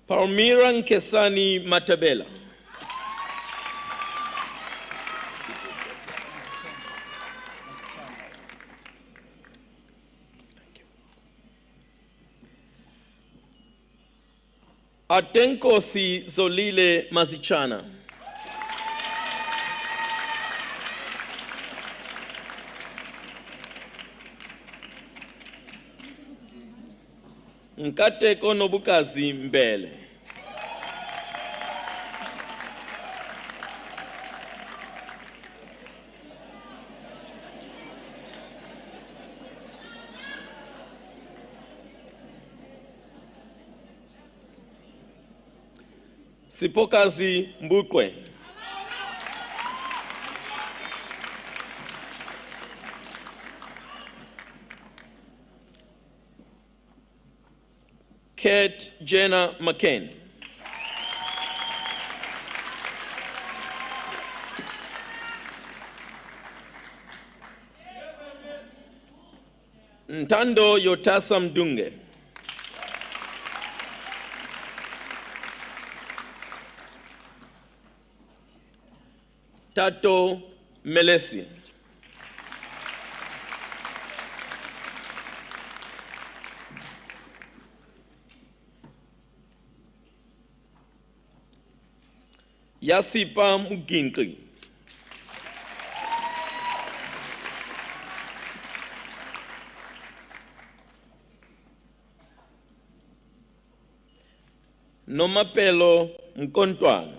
Palmira Nkesani Matabela. Atenkosi Zolile Mazichana. Nkateko Nobukazi Mbele. Sipokazi Mbukwe. Kate Jenna McCain. Ntando Yotasa Mdunge. Tato Melesi. Yasipa Muginkri. Nomapelo Mkontwana.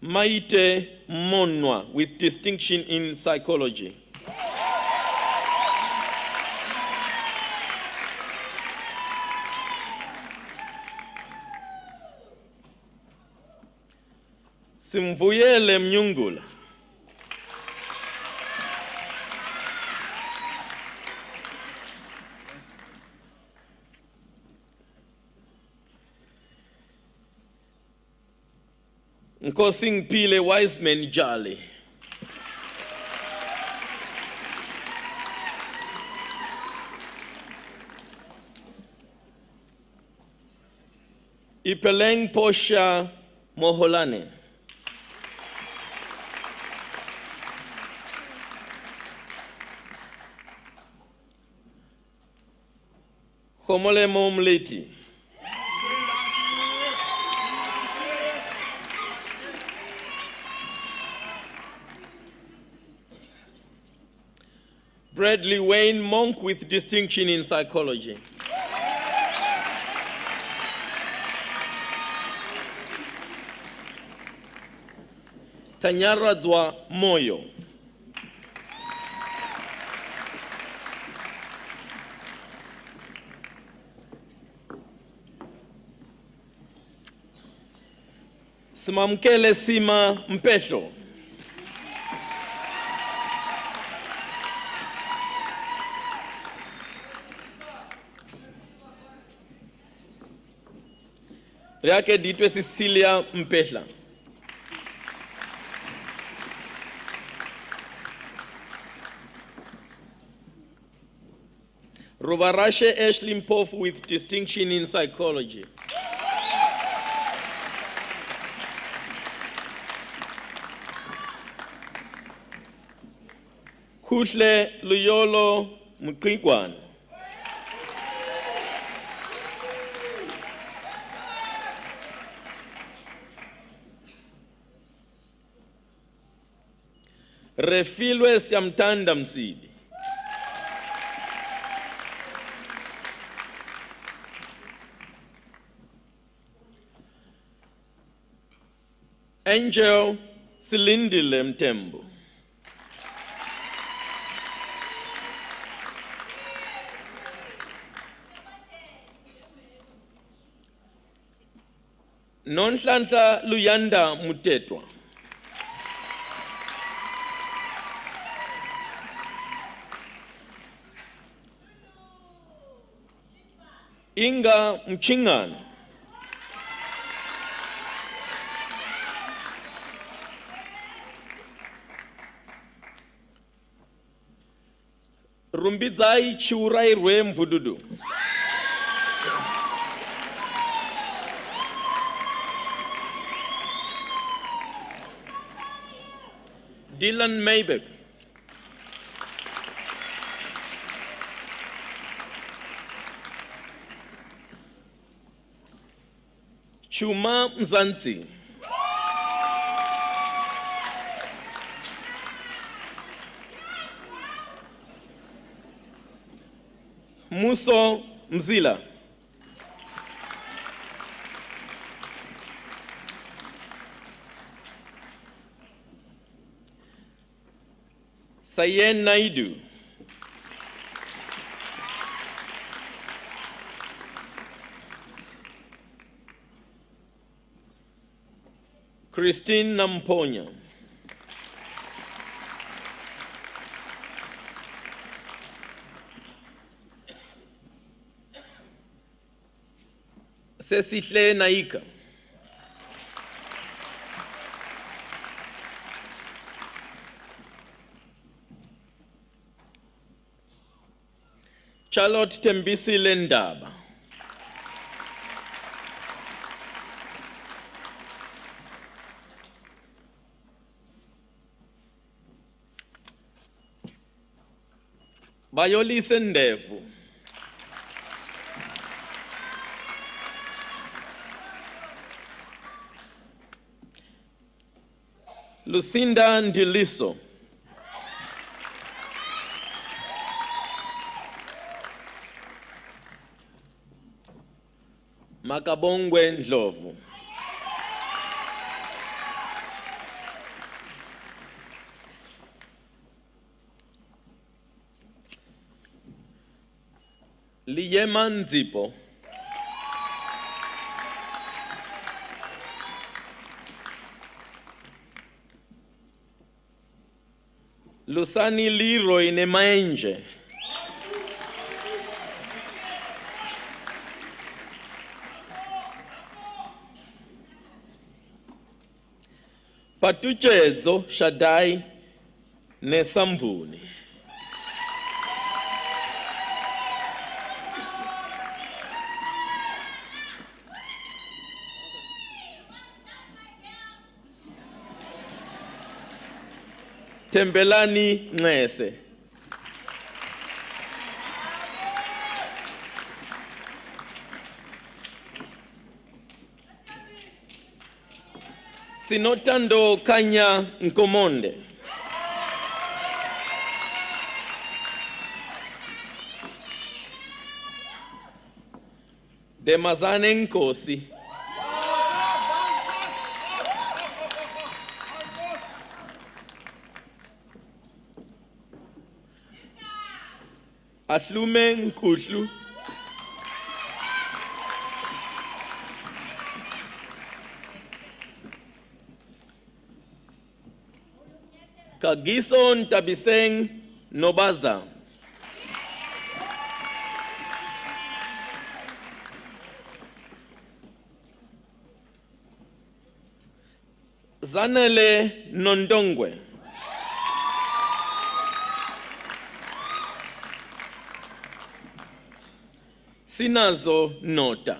Maite Monwa with distinction in psychology. Simvuyele Mnyungula. Nkosi Ngiphile Wiseman Jali. Ipeleng Posha Moholane. Khomole Momleti. Bradley Wayne Monk with distinction in psychology. Tanyaradzwa Moyo. Simamkele Sima Mpesho. Riake Ditwe Cecilia Mpesha. Rovarashe Ashley Mpofu with distinction in psychology. Kushle Luyolo Mklikwan. Refilwe Siamtanda Msidi. Angel Silindile Mtembo. Nonhlanhla Luyanda Mutetwa. Inga Mchingana. Rumbidzai Churai Rwem Vududu. Dylan Maybeck. Chuma Mzansi. Muso Mzila. Sayen Naidu. Christine Namponya. Sesihle Naika. Charlotte Tembisi Lendaba. Bayolise Ndevu. Lucinda Ndiliso. Makabongwe Ndlovu. Liyema Nzipo. Lusani Leroy Nemaenje. Patuchedzo Shaddai Nesamvuni. Tembelani Ngese. Sinotando Kanya Nkomonde. Demazane Nkosi. Aslume Nkushlu. Kagiso Ntabiseng Nobaza. Zanele Nondongwe. Sinazo Nota.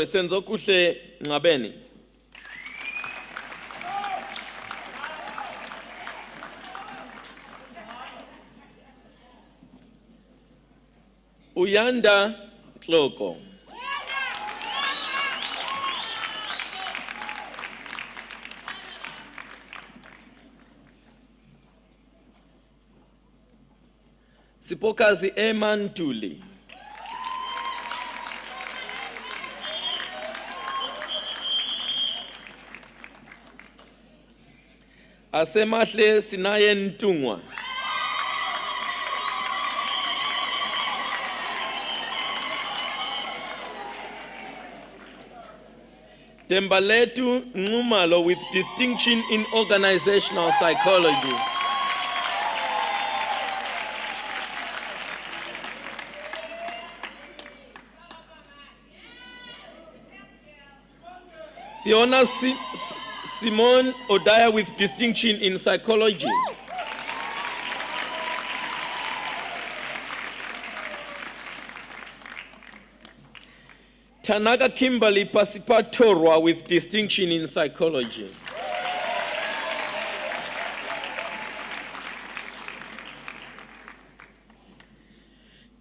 Senzokuhle Ngabeni. Uyanda Tloko. Sipokazi Emantuli. Asemahle Sinaye Ntungwa. Tembaletu Ngumalo with distinction in organizational psychology. Fiona Simone Odaya with distinction in psychology. Tanaka Kimberly Pasipatorwa with distinction in psychology.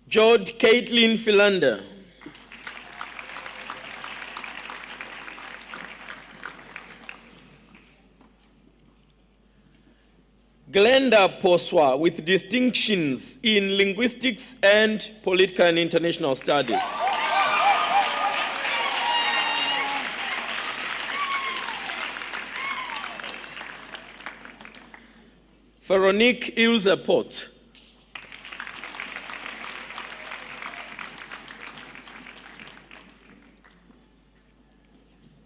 George Caitlin Philander. Glenda Poswa with distinctions in linguistics and political and international studies. Veronique Ilse Pot.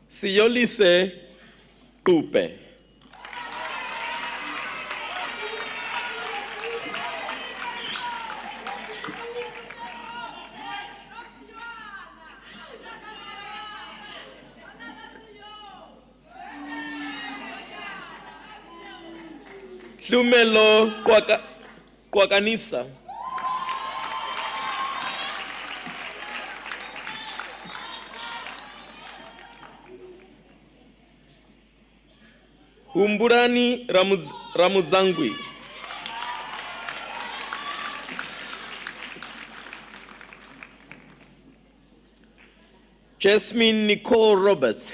Siyolise Kupe. Hlumelo Kwakanisa. Humburani Ramuzangwi. Jasmine Nicole Roberts.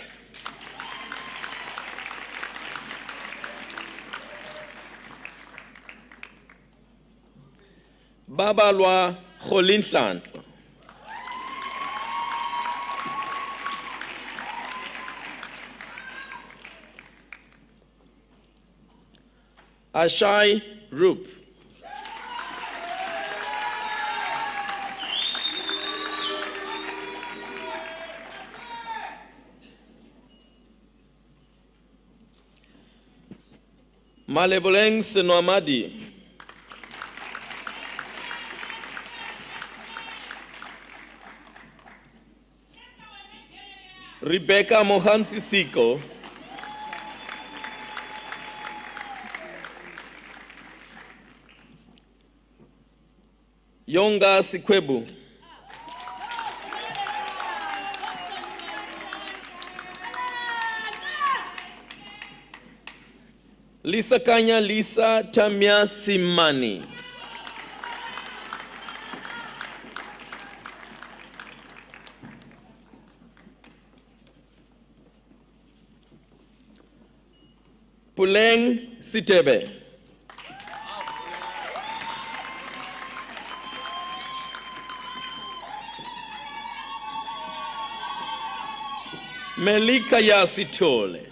Babalwa Kholinhlanhla. Ashai Rup. Maleboleng Senwamadi. Rebecca Mohansi Siko. Yonga Sikwebu. Lisa Kanya Lisa Tamia Simani. Puleng Sitebe. Melika Yasitole.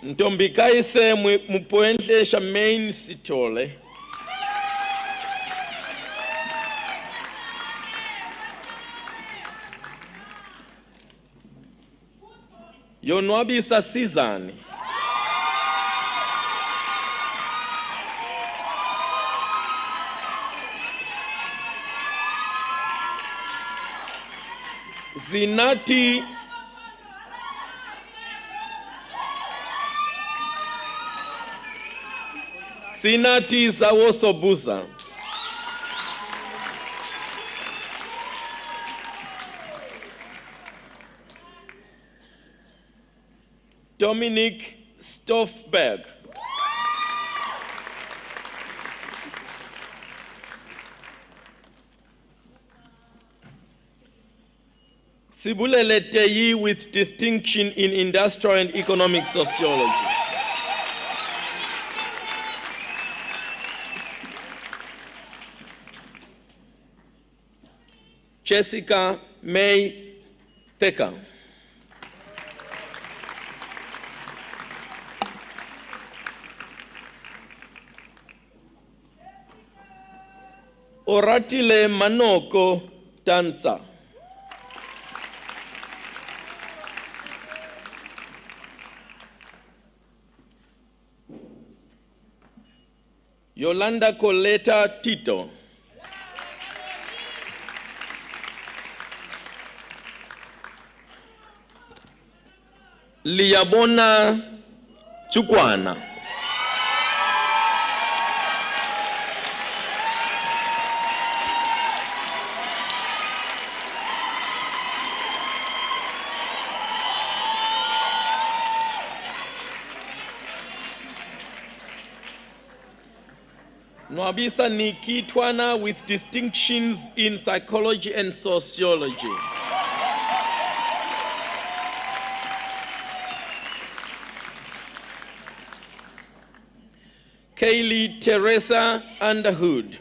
Ntombikaise Mupoenhle Shamain Sitole. Yonwabisa Sizani. Zinati Zawosobuza. Dominic Stoffberg. Sibulele Teyi with distinction in industrial and economic sociology. Jessica May Theka. Oratile Manoko Tanza. Yolanda Coleta Tito. Liyabona Chukwana. Nwabisa Nikitwana with distinctions in psychology and sociology. Kaylee Teresa Underhood.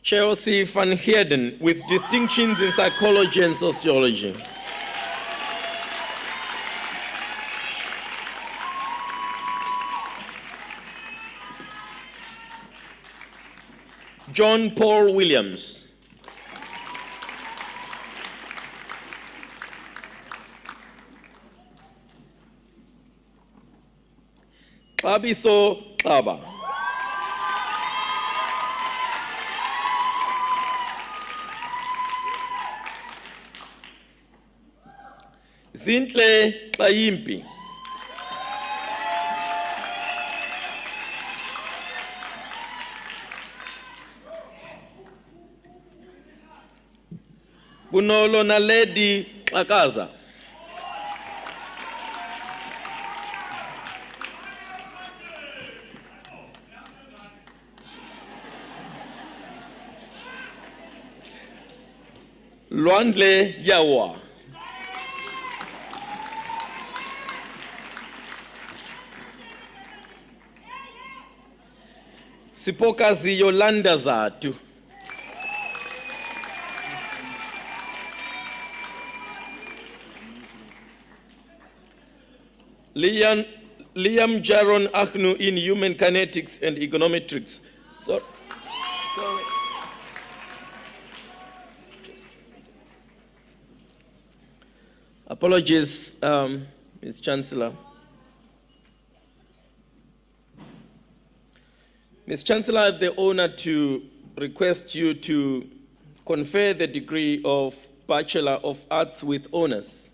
Chelsea Van Heerden with distinctions in psychology and sociology. John Paul Williams. Babiso Baba. Zintle Bayimpi. Bunolo Naledi Akaza. Lwandle Yawa. Sipokazi Yolanda Zatu. Liam Jaron Agnew in human kinetics and econometrics. Sorry. Apologies, Ms. Chancellor. Ms. Chancellor, I have the honor to request you to confer the degree of Bachelor of Arts with Honors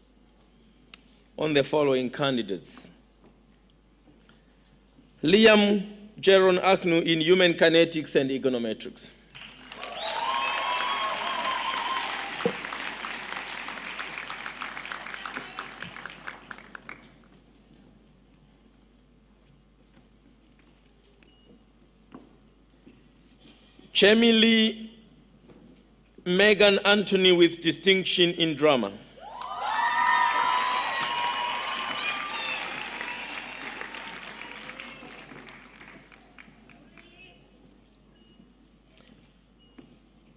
on the following candidates. Liam Jaron Agnew in human kinetics and econometrics. Chemily Megan Anthony with distinction in drama.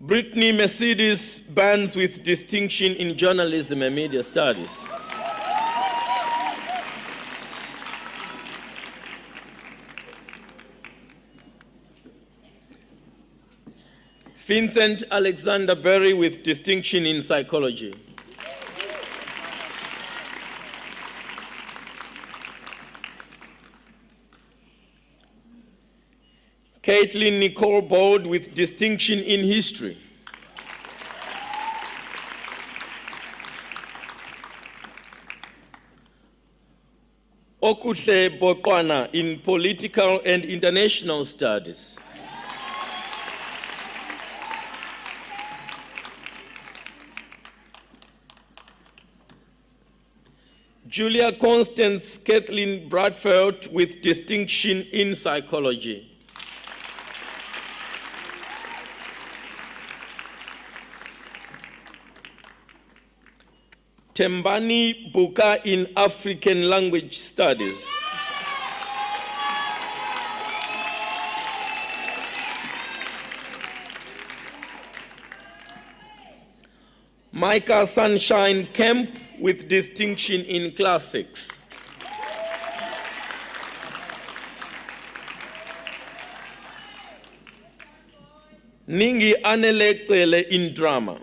Brittany Mercedes Barnes with distinction in journalism and media studies. Vincent Alexander Berry with distinction in psychology. Caitlin Nicole Bode with distinction in history. Okuhle Boqwana in political and international studies. Julia Constance Kathleen Bradford with distinction in psychology. Tembani Buka in African language studies. Micah Sunshine Kemp with distinction in classics. Ningi Anele in drama.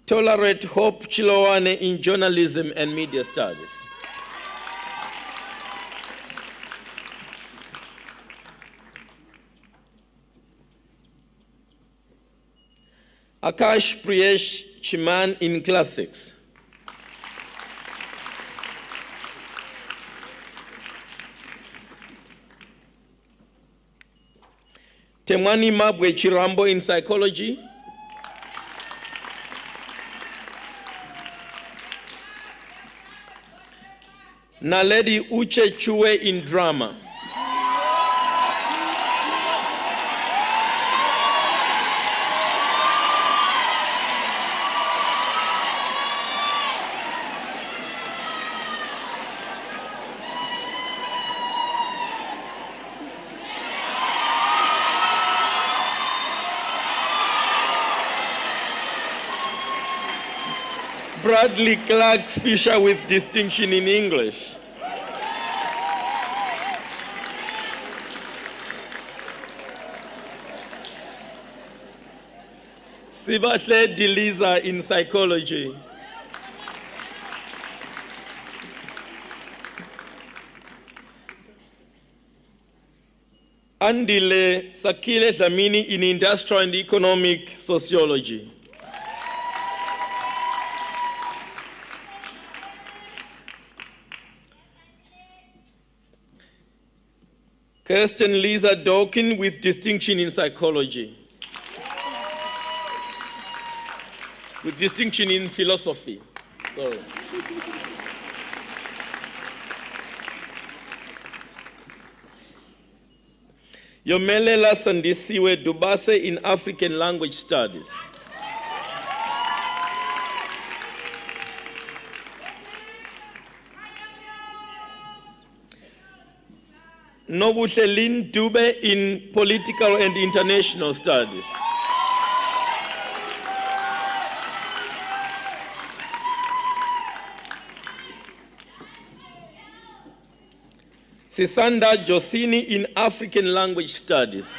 Tolerate Hope Chilowane in journalism and media studies. Akash Priyesh Chiman in classics. Temwani Mabwe Chirambo in psychology. Naledi Uche Chue in drama. Bradley Clark Fisher with distinction in English. Sibahle Diliza in psychology. Andile Sakile Dlamini in industrial and economic sociology. Kirsten Lisa Dawkin with distinction in psychology. With distinction in philosophy. Sorry. Yomelela Sandisiwe Dubase in African language studies. Nobuhle Lin Dube in political and international studies. Sisanda Josini in African Language Studies.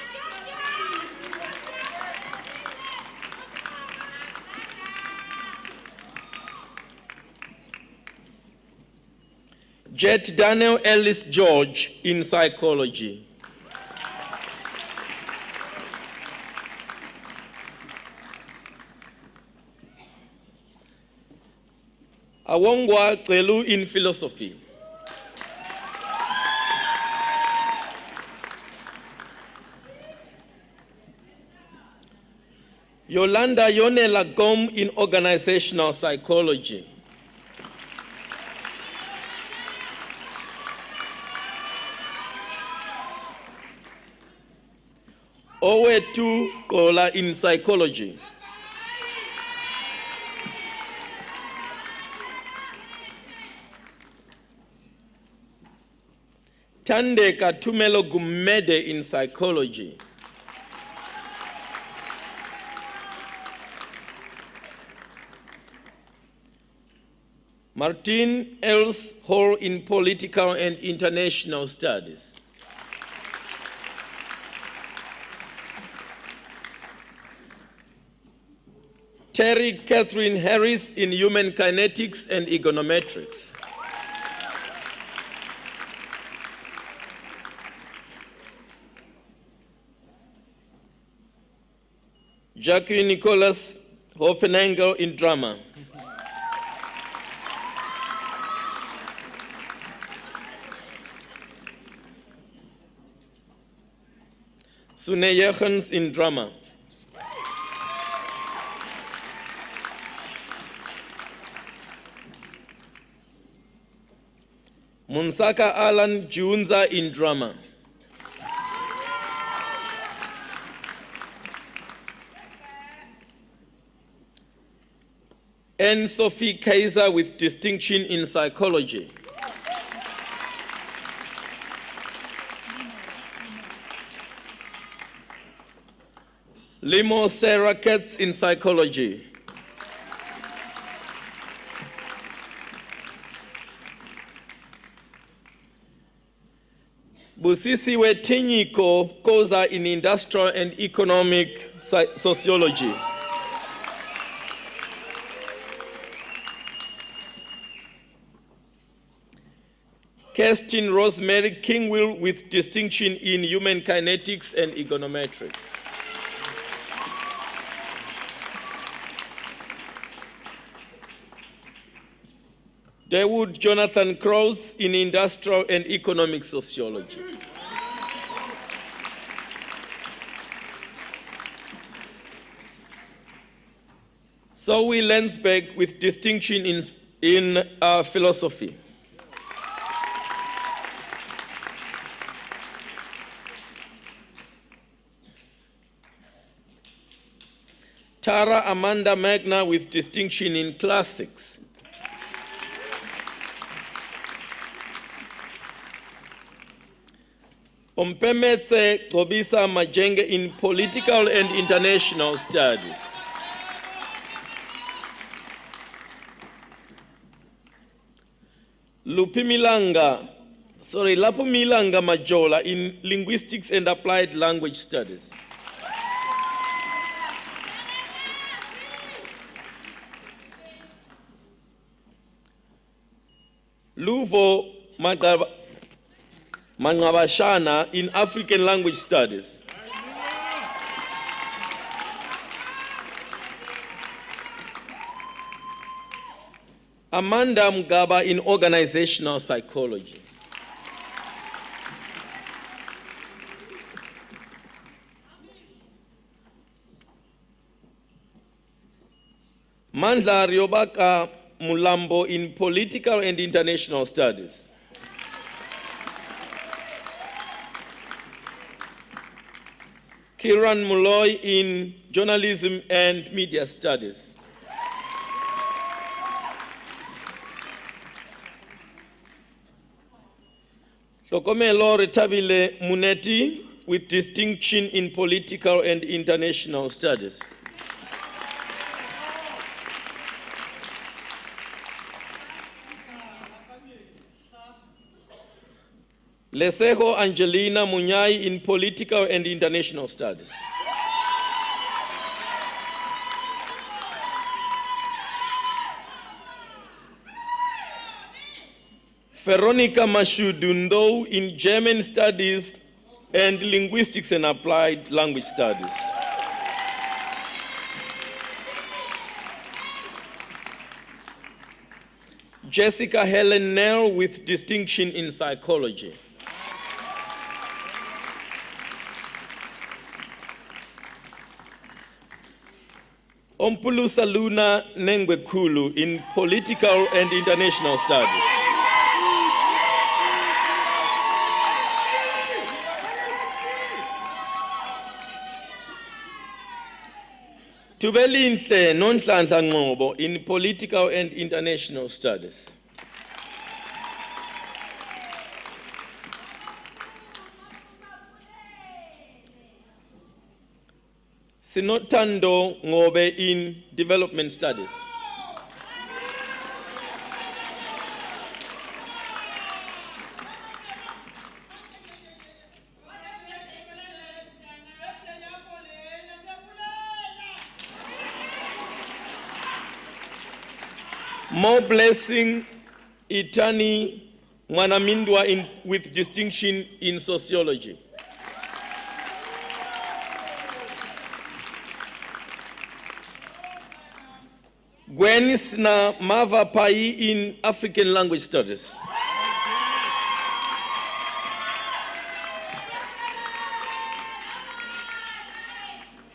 Jet Daniel Ellis George in Psychology. Awongwa Celu in Philosophy. Yolanda Yonela Gom in Organizational Psychology. Owetu Kola in Psychology. Tande Katumelo Gumede in Psychology. Martin Els Hall in Political and International Studies. Terry Catherine Harris in Human Kinetics and Econometrics. Jackie Nicholas Hoffenengel in Drama. Sune Jechens in Drama. Munsaka Alan Junza in Drama. Anne Sophie Kaiser with distinction in Psychology. Limo Sarah Katz in Psychology. Busisi Wetinyiko Koza in Industrial and Economic Sociology. Kerstin Rosemary Kingwill with distinction in Human Kinetics and Econometrics. Dawood Jonathan Krause in Industrial and Economic Sociology. Zoe Lensberg with distinction in Philosophy. Tara Amanda Magna with distinction in Classics. Ompemetse Kobisa Majenge in Political and International Studies. Lapumilanga Majola in Linguistics and Applied Language Studies. Luvo Mangabashana in African Language Studies. Amanda Mgaba in Organizational Psychology. Mandla Ryobaka Mulambo in Political and International Studies. Kiran Muloy in Journalism and Media Studies. Lokomelo Retabile Muneti with distinction in Political and International Studies. Lesejo Angelina Munyai in Political and International Studies. Veronica Mashudundo in German Studies and Linguistics and Applied Language Studies. Jessica Helen Nell with distinction in Psychology. Ompulusa Luna Nengwekulu in Political and International Studies. Tubelinhle Nonhlanhla Ngcobo in Political and International Studies. Sinotando Ngobe in Development Studies. More Blessing Itani Mwanamindwa with distinction in Sociology. Gwenisna Mava Pai in African Language Studies.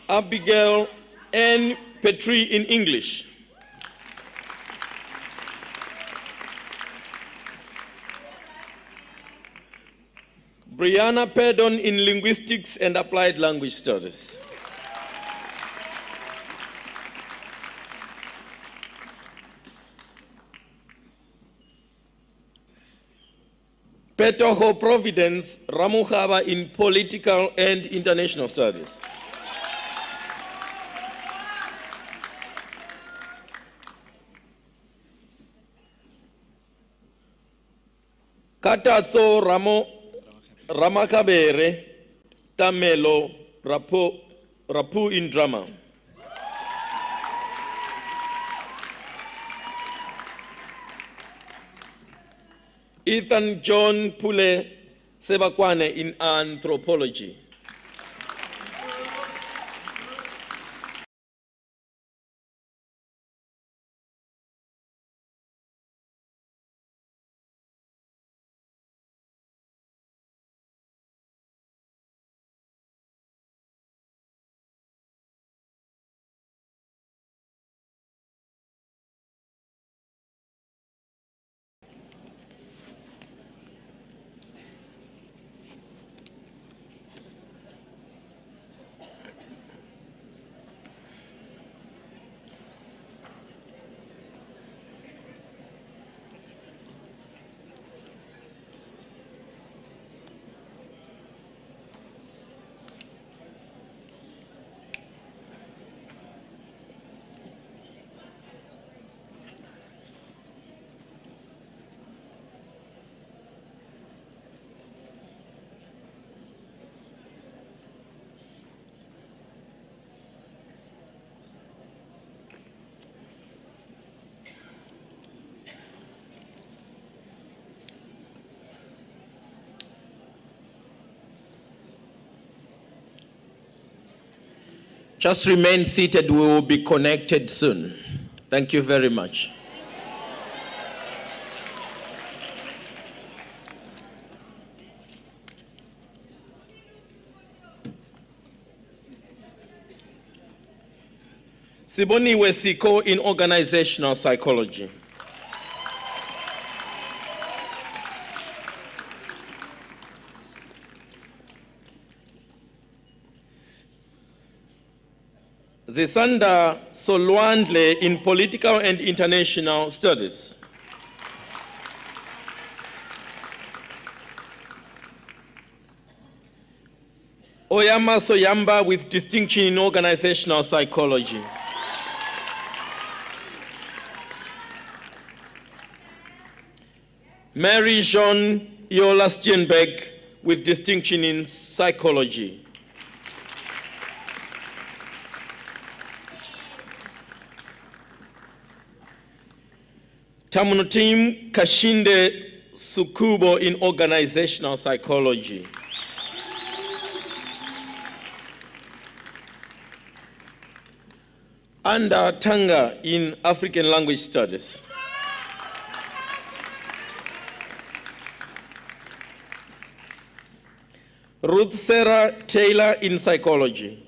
Abigail N. Petrie in English. Brianna Perdon in Linguistics and Applied Language Studies. Petoho Providence Ramuhaba in Political and International Studies. Katatso Ramakabere Tamelo Rapu in Drama. Ethan John Pule Sebakwane in Anthropology. Just remain seated, we will be connected soon. Thank you very much. Siboniwe Siko in Organizational Psychology. Zisanda Solwandle in Political and International Studies. Oyama Soyamba with distinction in Organizational Psychology. Mary Jean Yola Steenbeck with distinction in psychology. Tamunutim Kashinde Sukubo in organizational psychology. Anda Tanga in African language studies. Ruth Sarah Taylor in psychology.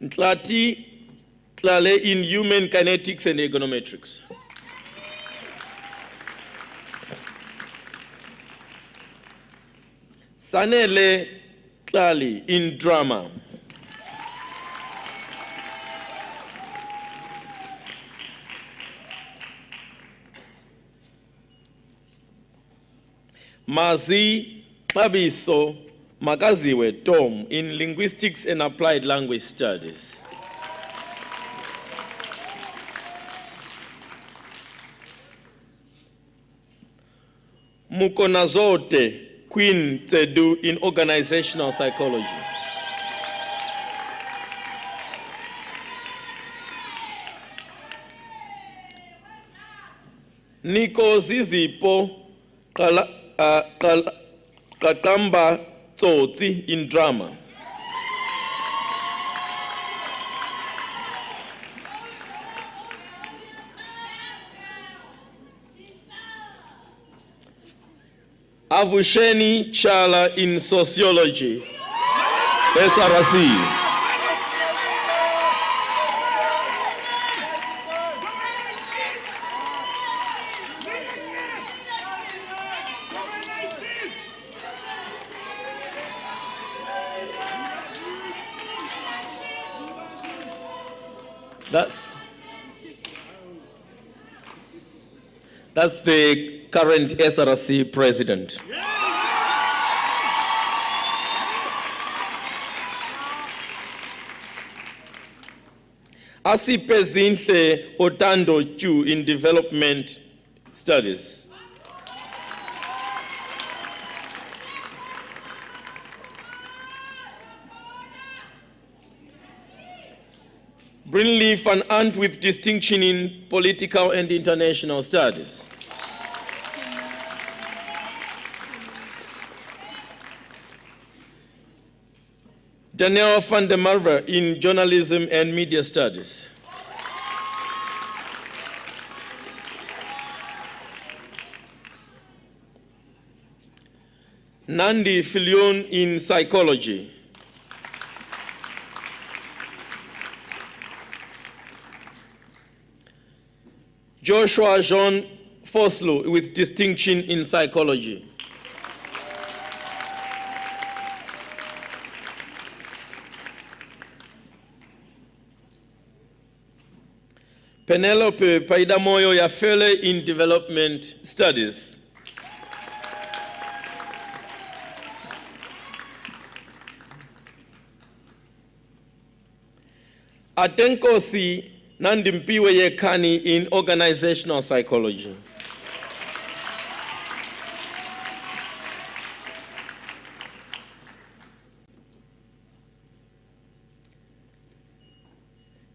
Ntlati Tlale in human kinetics and econometrics. Sanele Tlali in drama. Mazi Mabiso Makaziwe Tom in linguistics and applied language studies. Mukonazote Queen Tsedu in organizational psychology. Niko Zizipo Kakamba Tsotsi in drama. Avusheni Chala in sociology. SRC. That's the current SRC president. Asipezinhle Otando Chu in development studies. Brinley Van Ant with distinction in political and international studies. Daniel van der Merwe in journalism and media studies. Nandi Filion in psychology. Joshua Jean Foslo with distinction in psychology. Penelope Paidamoyo Yafele in development studies. Atenkosi Nandimpiwe Yekani in organizational psychology.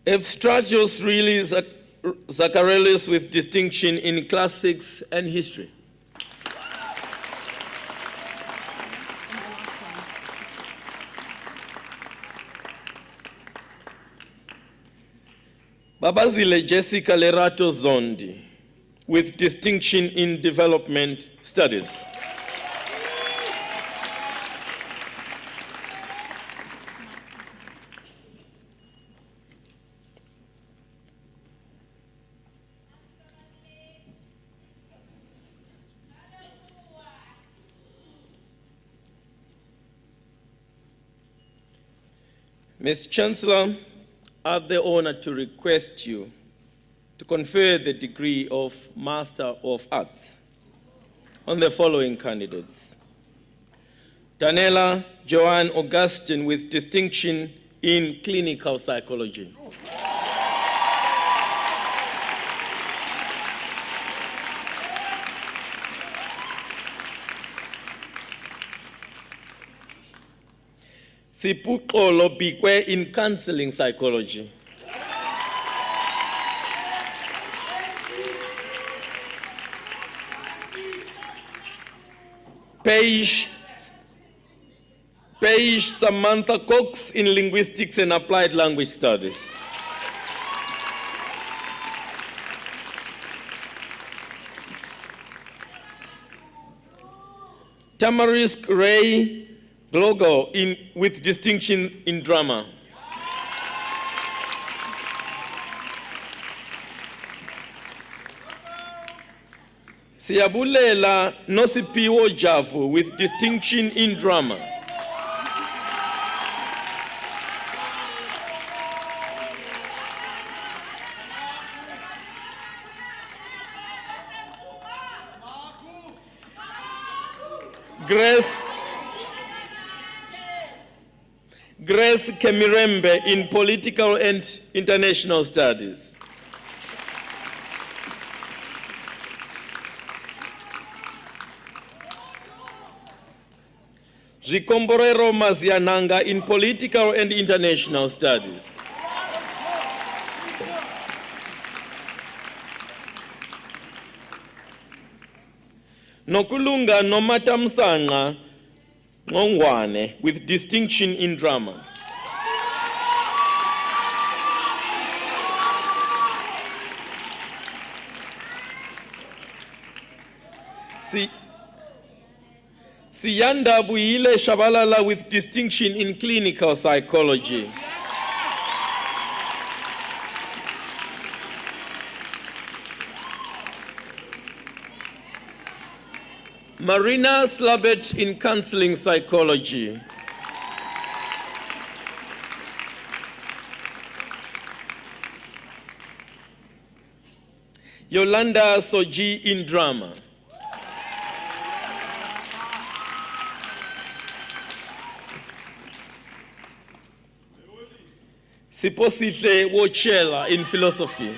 Evstratios really Zaccharelis with distinction in classics and history. Babazile Jessica Lerato Zondi with distinction in development studies. Ms. Chancellor, I have the honor to request you to confer the degree of Master of Arts on the following candidates. Daniela Joanne Augustine with distinction in clinical psychology. Sipuxolo Bikwe in counseling psychology. Page Samantha Cox in linguistics and applied language studies. Tamarisk Ray Glogo with distinction in drama. Siyabulela Nosipiwo Javu with distinction in drama. Grace Kemirembe in political and international studies. Zikomborero Maziananga in political and international studies. Nokulunga Nomatamsanga Ngongwane with distinction in drama. Siyanda Buile Shabalala with distinction in clinical psychology. Marina Slabet in counseling psychology. Yolanda Soji in drama. Siposihle Wochela in philosophy.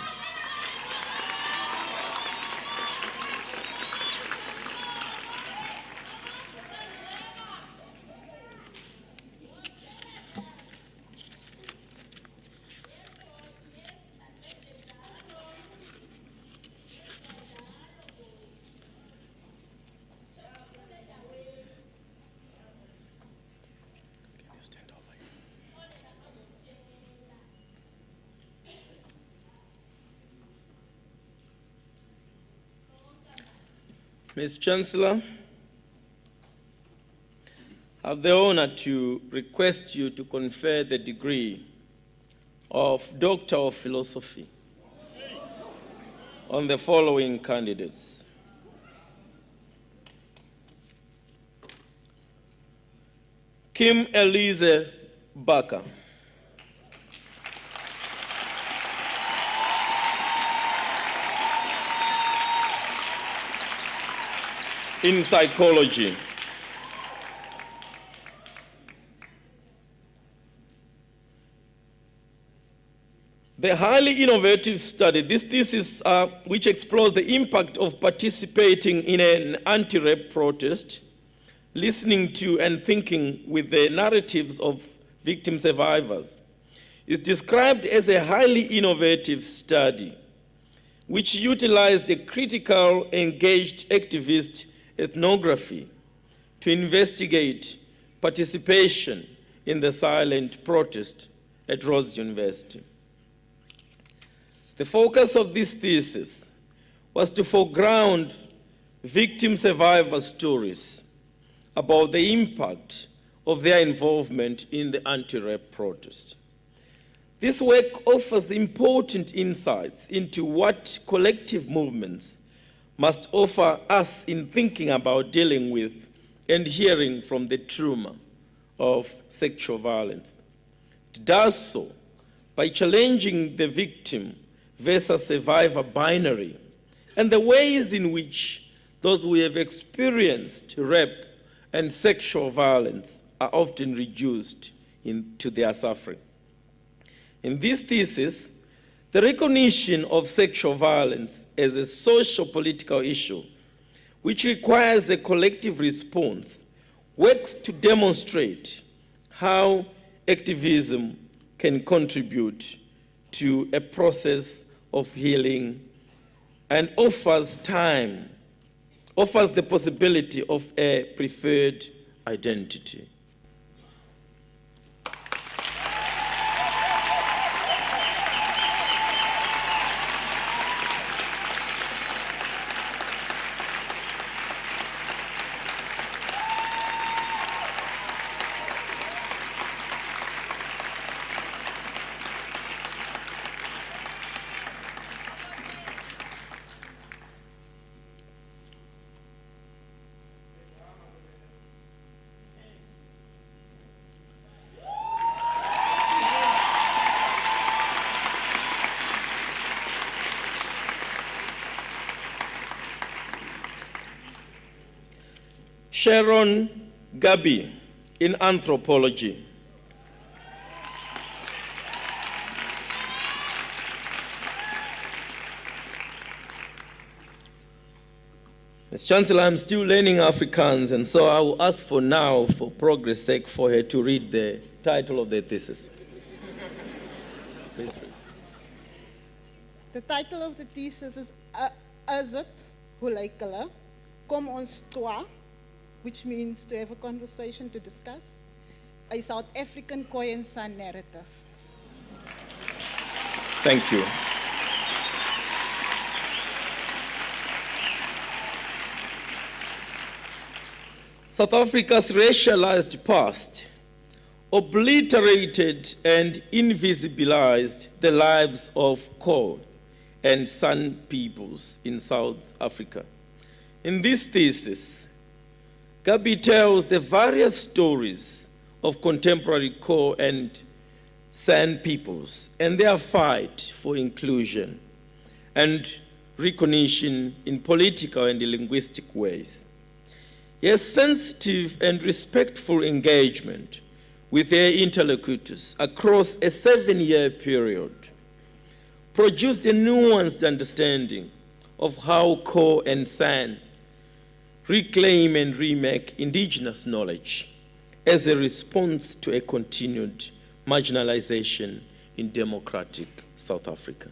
Ms. Chancellor, I have the honor to request you to confer the degree of Doctor of Philosophy on the following candidates. Kim Elise Baker. In psychology. The highly innovative study, this thesis which explores the impact of participating in an anti-rape protest, listening to and thinking with the narratives of victim survivors, is described as a highly innovative study which utilized a critical, engaged activist ethnography to investigate participation in the silent protest at Rhodes University. The focus of this thesis was to foreground victim survivor stories about the impact of their involvement in the anti-rape protest. This work offers important insights into what collective movements must offer us in thinking about dealing with and hearing from the trauma of sexual violence. It does so by challenging the victim versus survivor binary and the ways in which those who have experienced rape and sexual violence are often reduced to their suffering. In this thesis, the recognition of sexual violence as a social-political issue, which requires a collective response, works to demonstrate how activism can contribute to a process of healing and offers the possibility of a preferred identity. Sharon Gabi in anthropology. As Chancellor, I'm still learning Afrikaans, and so I will ask for now, for progress' sake, for her to read the title of the thesis. Please read. The title of the thesis is Azit Hulaikala, Kom ons Twa, which means to have a conversation, to discuss, a South African Khoi and San narrative. Thank you. South Africa's racialized past obliterated and invisibilized the lives of Khoi and San peoples in South Africa. In this thesis, Gabi tells the various stories of contemporary Khoi and San peoples and their fight for inclusion and recognition in political and linguistic ways. A sensitive and respectful engagement with their interlocutors across a 7-year period produced a nuanced understanding of how Khoi and San reclaim and remake indigenous knowledge as a response to a continued marginalization in democratic South Africa.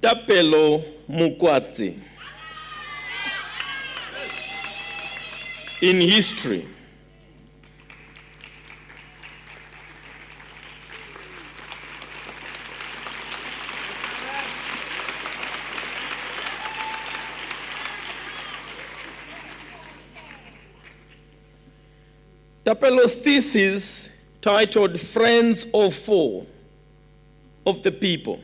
Tapelo Mukwatsi. In history, Tapelo's thesis, titled Friends of Four of the People,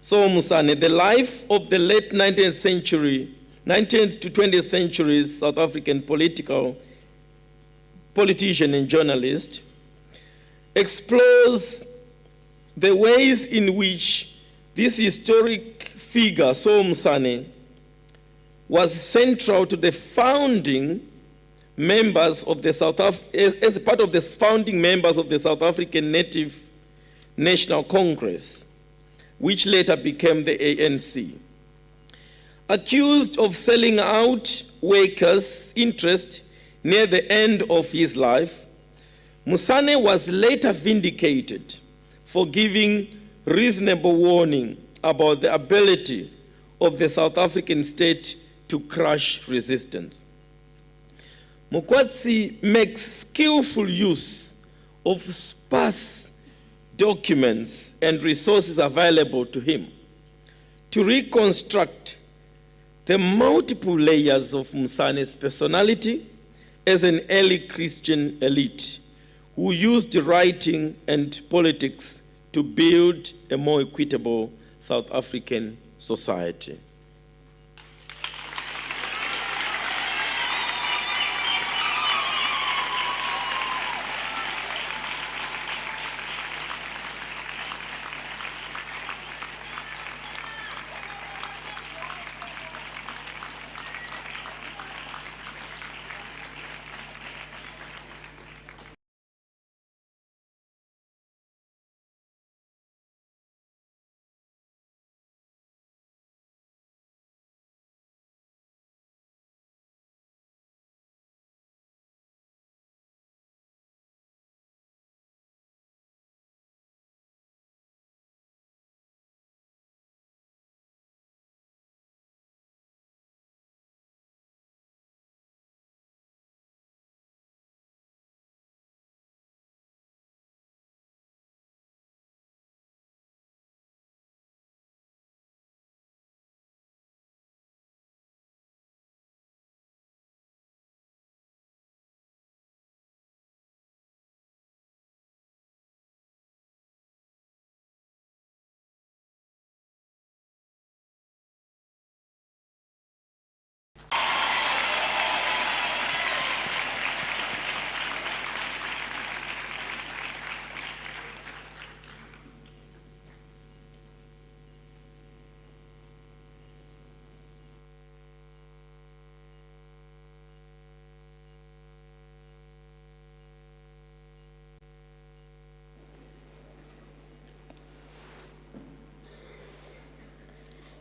So Musane, the life of the late 19th to 20th centuries South African politician and journalist, explores the ways in which this historic figure, So Musane, was central to the founding members of the as part of the founding members of the South African Native National Congress, which later became the ANC. Accused of selling out workers' interest near the end of his life, Musane was later vindicated for giving reasonable warning about the ability of the South African state to crush resistance. Mukwatsi makes skillful use of sparse documents and resources available to him to reconstruct the multiple layers of Musane's personality as an early Christian elite who used writing and politics to build a more equitable South African society.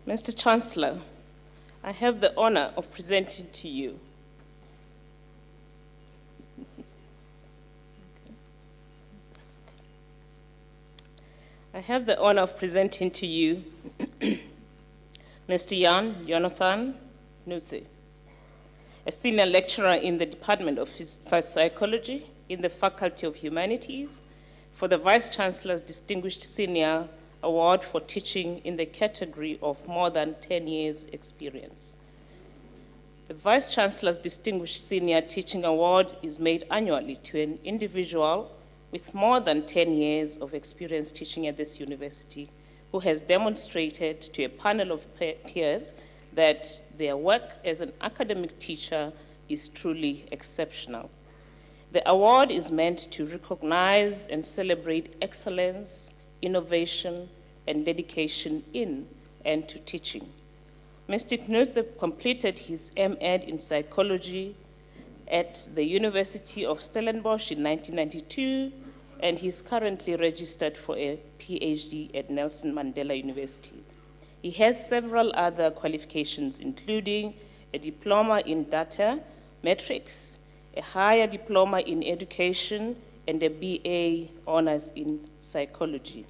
Mr. Chancellor, I have the honor of presenting to you Mr. Jan Jonathan Nutse, a senior lecturer in the Department of Psychology in the Faculty of Humanities, for the Vice Chancellor's Distinguished Senior Award for teaching in the category of more than 10 years experience. The Vice Chancellor's Distinguished Senior Teaching Award is made annually to an individual with more than 10 years of experience teaching at this university who has demonstrated to a panel of peers that their work as an academic teacher is truly exceptional. The award is meant to recognize and celebrate excellence, innovation, and dedication in and to teaching. Mr. Knudsen completed his M.Ed in psychology at the University of Stellenbosch in 1992, and he's currently registered for a PhD at Nelson Mandela University. He has several other qualifications, including a diploma in data metrics, a higher diploma in education, and a BA honors in psychology.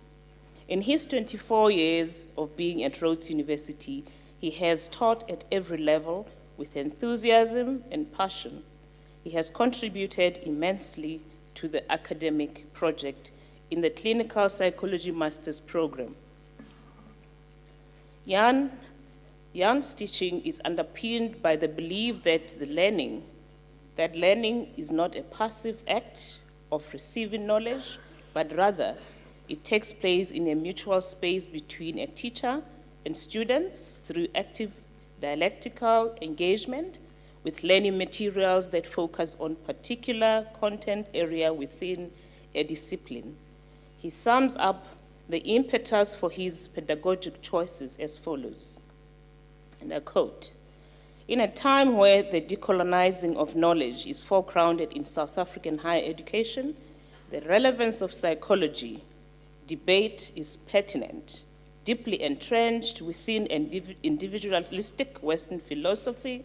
In his 24 years of being at Rhodes University, he has taught at every level with enthusiasm and passion. He has contributed immensely to the academic project in the Clinical Psychology Master's Program. Jan's teaching is underpinned by the belief that learning is not a passive act of receiving knowledge, but rather it takes place in a mutual space between a teacher and students through active dialectical engagement with learning materials that focus on particular content area within a discipline. He sums up the impetus for his pedagogic choices as follows, and I quote, "In a time where the decolonizing of knowledge is foregrounded in South African higher education, the relevance of psychology debate is pertinent, deeply entrenched within individualistic Western philosophy.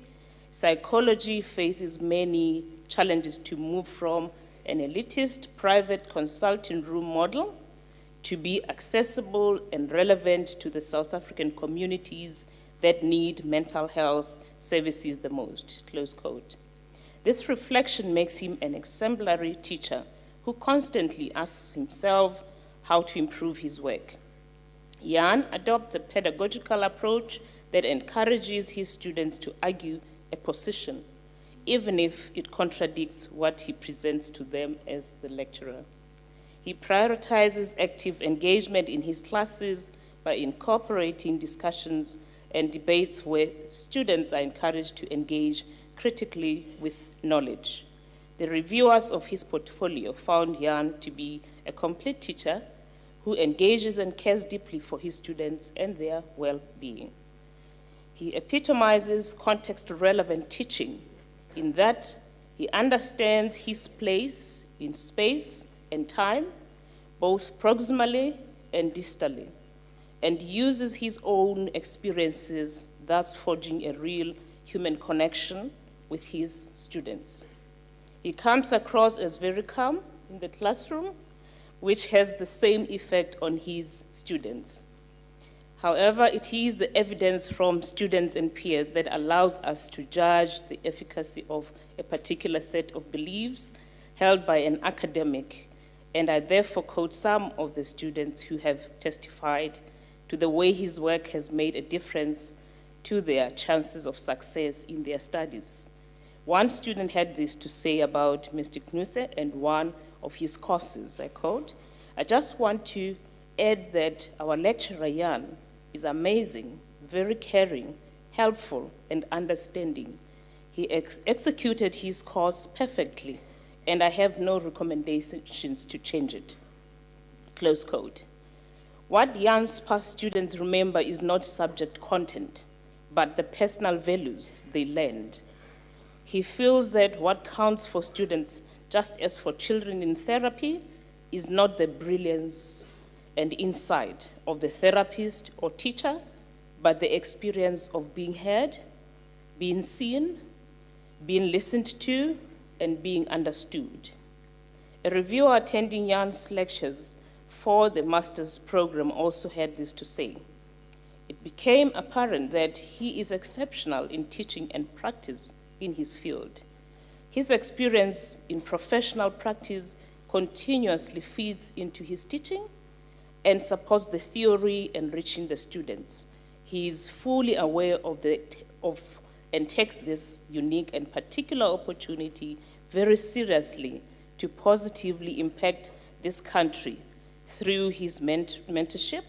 Psychology faces many challenges to move from an elitist private consulting room model to be accessible and relevant to the South African communities that need mental health services the most," close quote. This reflection makes him an exemplary teacher who constantly asks himself how to improve his work. Jan adopts a pedagogical approach that encourages his students to argue a position, even if it contradicts what he presents to them as the lecturer. He prioritizes active engagement in his classes by incorporating discussions and debates where students are encouraged to engage critically with knowledge. The reviewers of his portfolio found Jan to be a complete teacher who engages and cares deeply for his students and their well-being. He epitomizes context-relevant teaching in that he understands his place in space and time, both proximally and distally, and uses his own experiences, thus forging a real human connection with his students. He comes across as very calm in the classroom, which has the same effect on his students. However, it is the evidence from students and peers that allows us to judge the efficacy of a particular set of beliefs held by an academic, and I therefore quote some of the students who have testified to the way his work has made a difference to their chances of success in their studies. One student had this to say about Mr. Knuse and one of his courses, I quote, "I just want to add that our lecturer, Jan, is amazing, very caring, helpful, and understanding. He executed his course perfectly, and I have no recommendations to change it." Close quote. What Jan's past students remember is not subject content, but the personal values they learned. He feels that what counts for students, just as for children in therapy, is not the brilliance and insight of the therapist or teacher, but the experience of being heard, being seen, being listened to, and being understood. A reviewer attending Jan's lectures for the master's program also had this to say. It became apparent that he is exceptional in teaching and practice in his field. His experience in professional practice continuously feeds into his teaching and supports the theory enriching the students. He is fully aware of and takes this unique and particular opportunity very seriously to positively impact this country through his mentorship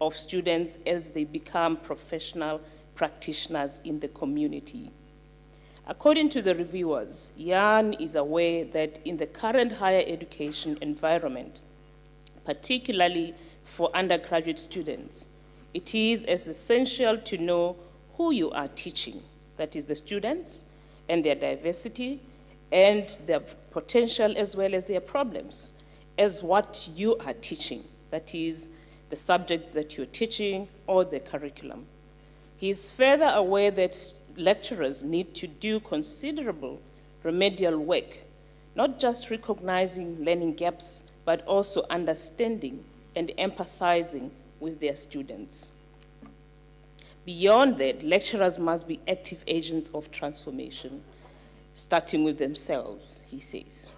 of students as they become professional practitioners in the community. According to the reviewers, Jan is aware that in the current higher education environment, particularly for undergraduate students, it is as essential to know who you are teaching, that is the students, and their diversity, and their potential as well as their problems, as what you are teaching, that is the subject that you're teaching or the curriculum. He is further aware that lecturers need to do considerable remedial work, not just recognizing learning gaps, but also understanding and empathizing with their students. Beyond that, lecturers must be active agents of transformation, starting with themselves, he says.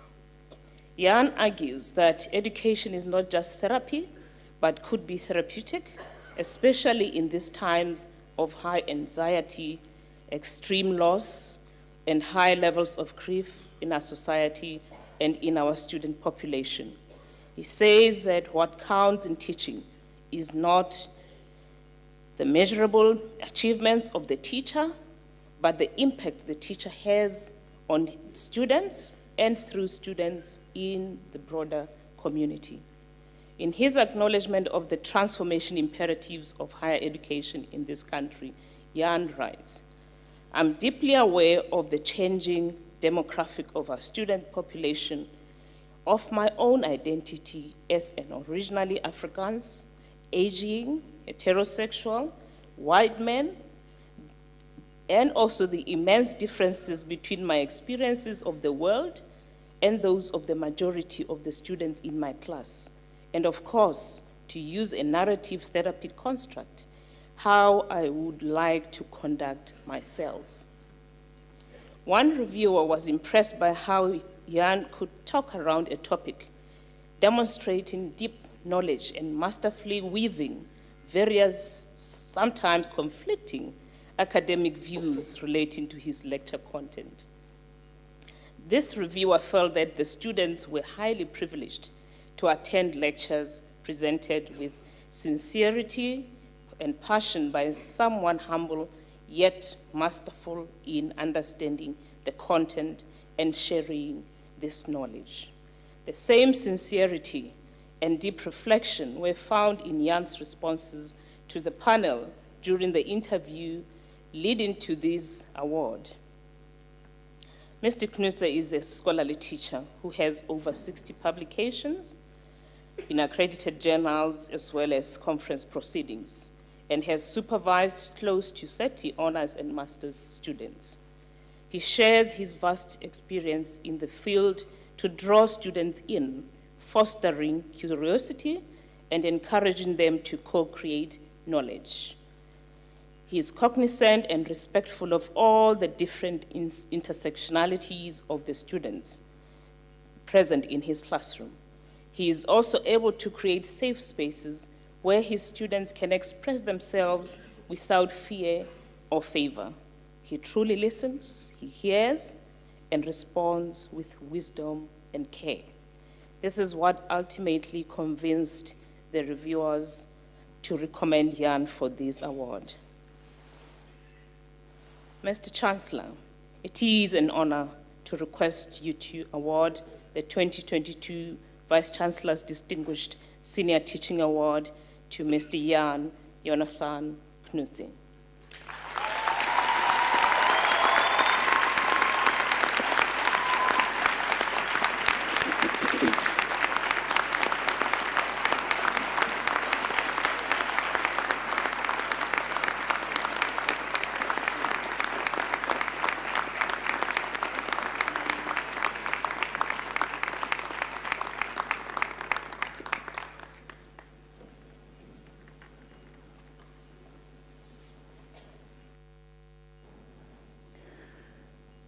Jan argues that education is not just therapy, but could be therapeutic, especially in these times of high anxiety, extreme loss, and high levels of grief in our society and in our student population. He says that what counts in teaching is not the measurable achievements of the teacher, but the impact the teacher has on students and through students in the broader community. In his acknowledgement of the transformation imperatives of higher education in this country, Jan writes, "I'm deeply aware of the changing demographic of our student population, of my own identity as an originally Afrikaans, aging, heterosexual, white man, and also the immense differences between my experiences of the world and those of the majority of the students in my class. And of course, to use a narrative therapy construct, how I would like to conduct myself." One reviewer was impressed by how Jan could talk around a topic, demonstrating deep knowledge and masterfully weaving various, sometimes conflicting academic views relating to his lecture content. This reviewer felt that the students were highly privileged to attend lectures presented with sincerity and passion by someone humble yet masterful in understanding the content and sharing this knowledge. The same sincerity and deep reflection were found in Jan's responses to the panel during the interview leading to this award. Mr. Knutze is a scholarly teacher who has over 60 publications in accredited journals as well as conference proceedings, and has supervised close to 30 honors and master's students. He shares his vast experience in the field to draw students in, fostering curiosity and encouraging them to co-create knowledge. He is cognizant and respectful of all the different intersectionalities of the students present in his classroom. He is also able to create safe spaces where his students can express themselves without fear or favor. He truly listens, he hears, and responds with wisdom and care. This is what ultimately convinced the reviewers to recommend Jan for this award. Mr. Chancellor, it is an honor to request you to award the 2022 Vice Chancellor's Distinguished Senior Teaching Award to Mr. Jan Jonathan Knutze.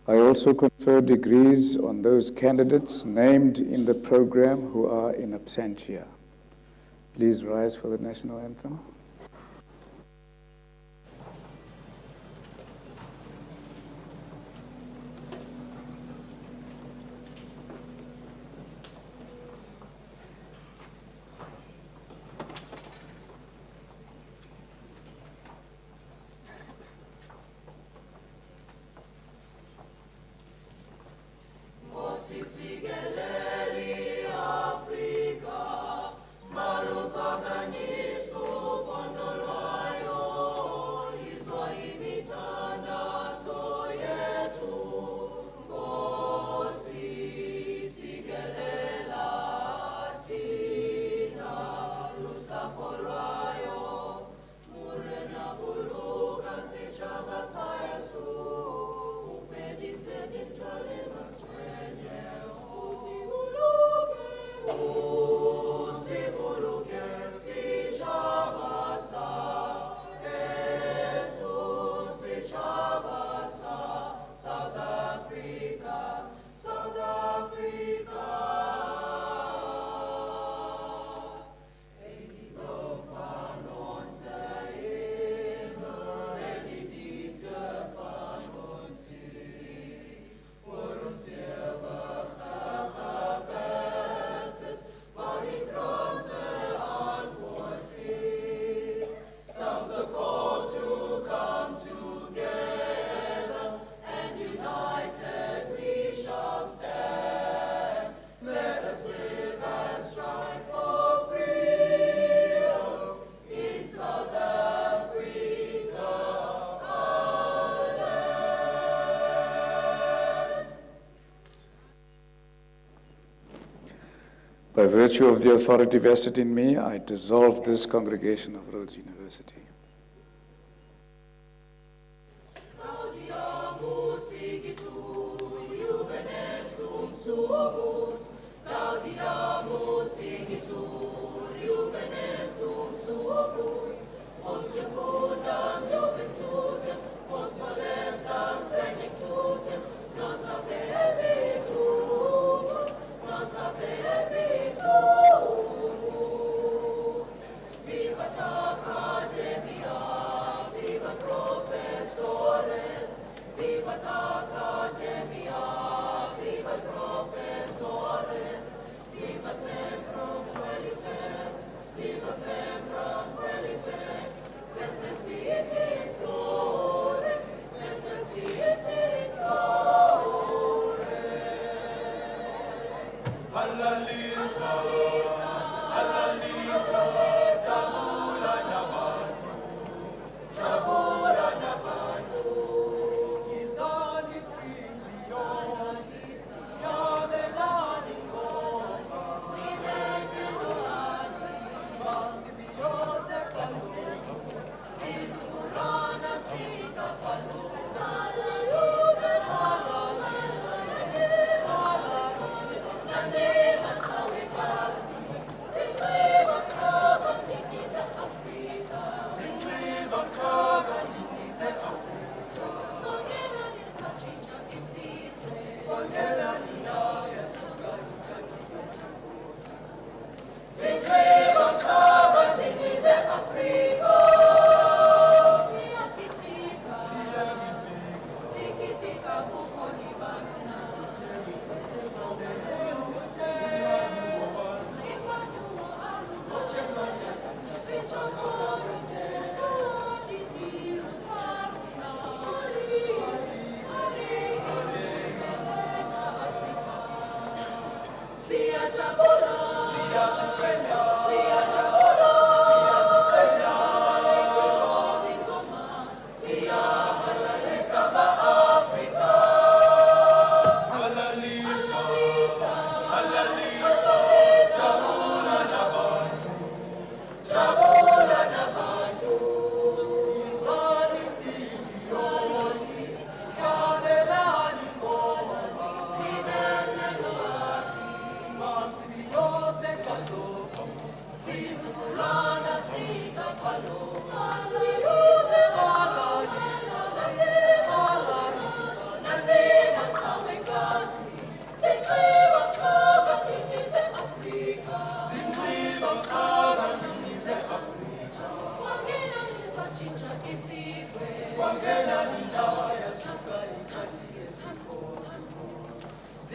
I also confer degrees on those candidates named in the program who are in absentia. Please rise for the national anthem. By virtue of the authority vested in me, I dissolve this congregation of Rhodes University. Academia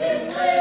Sinclair.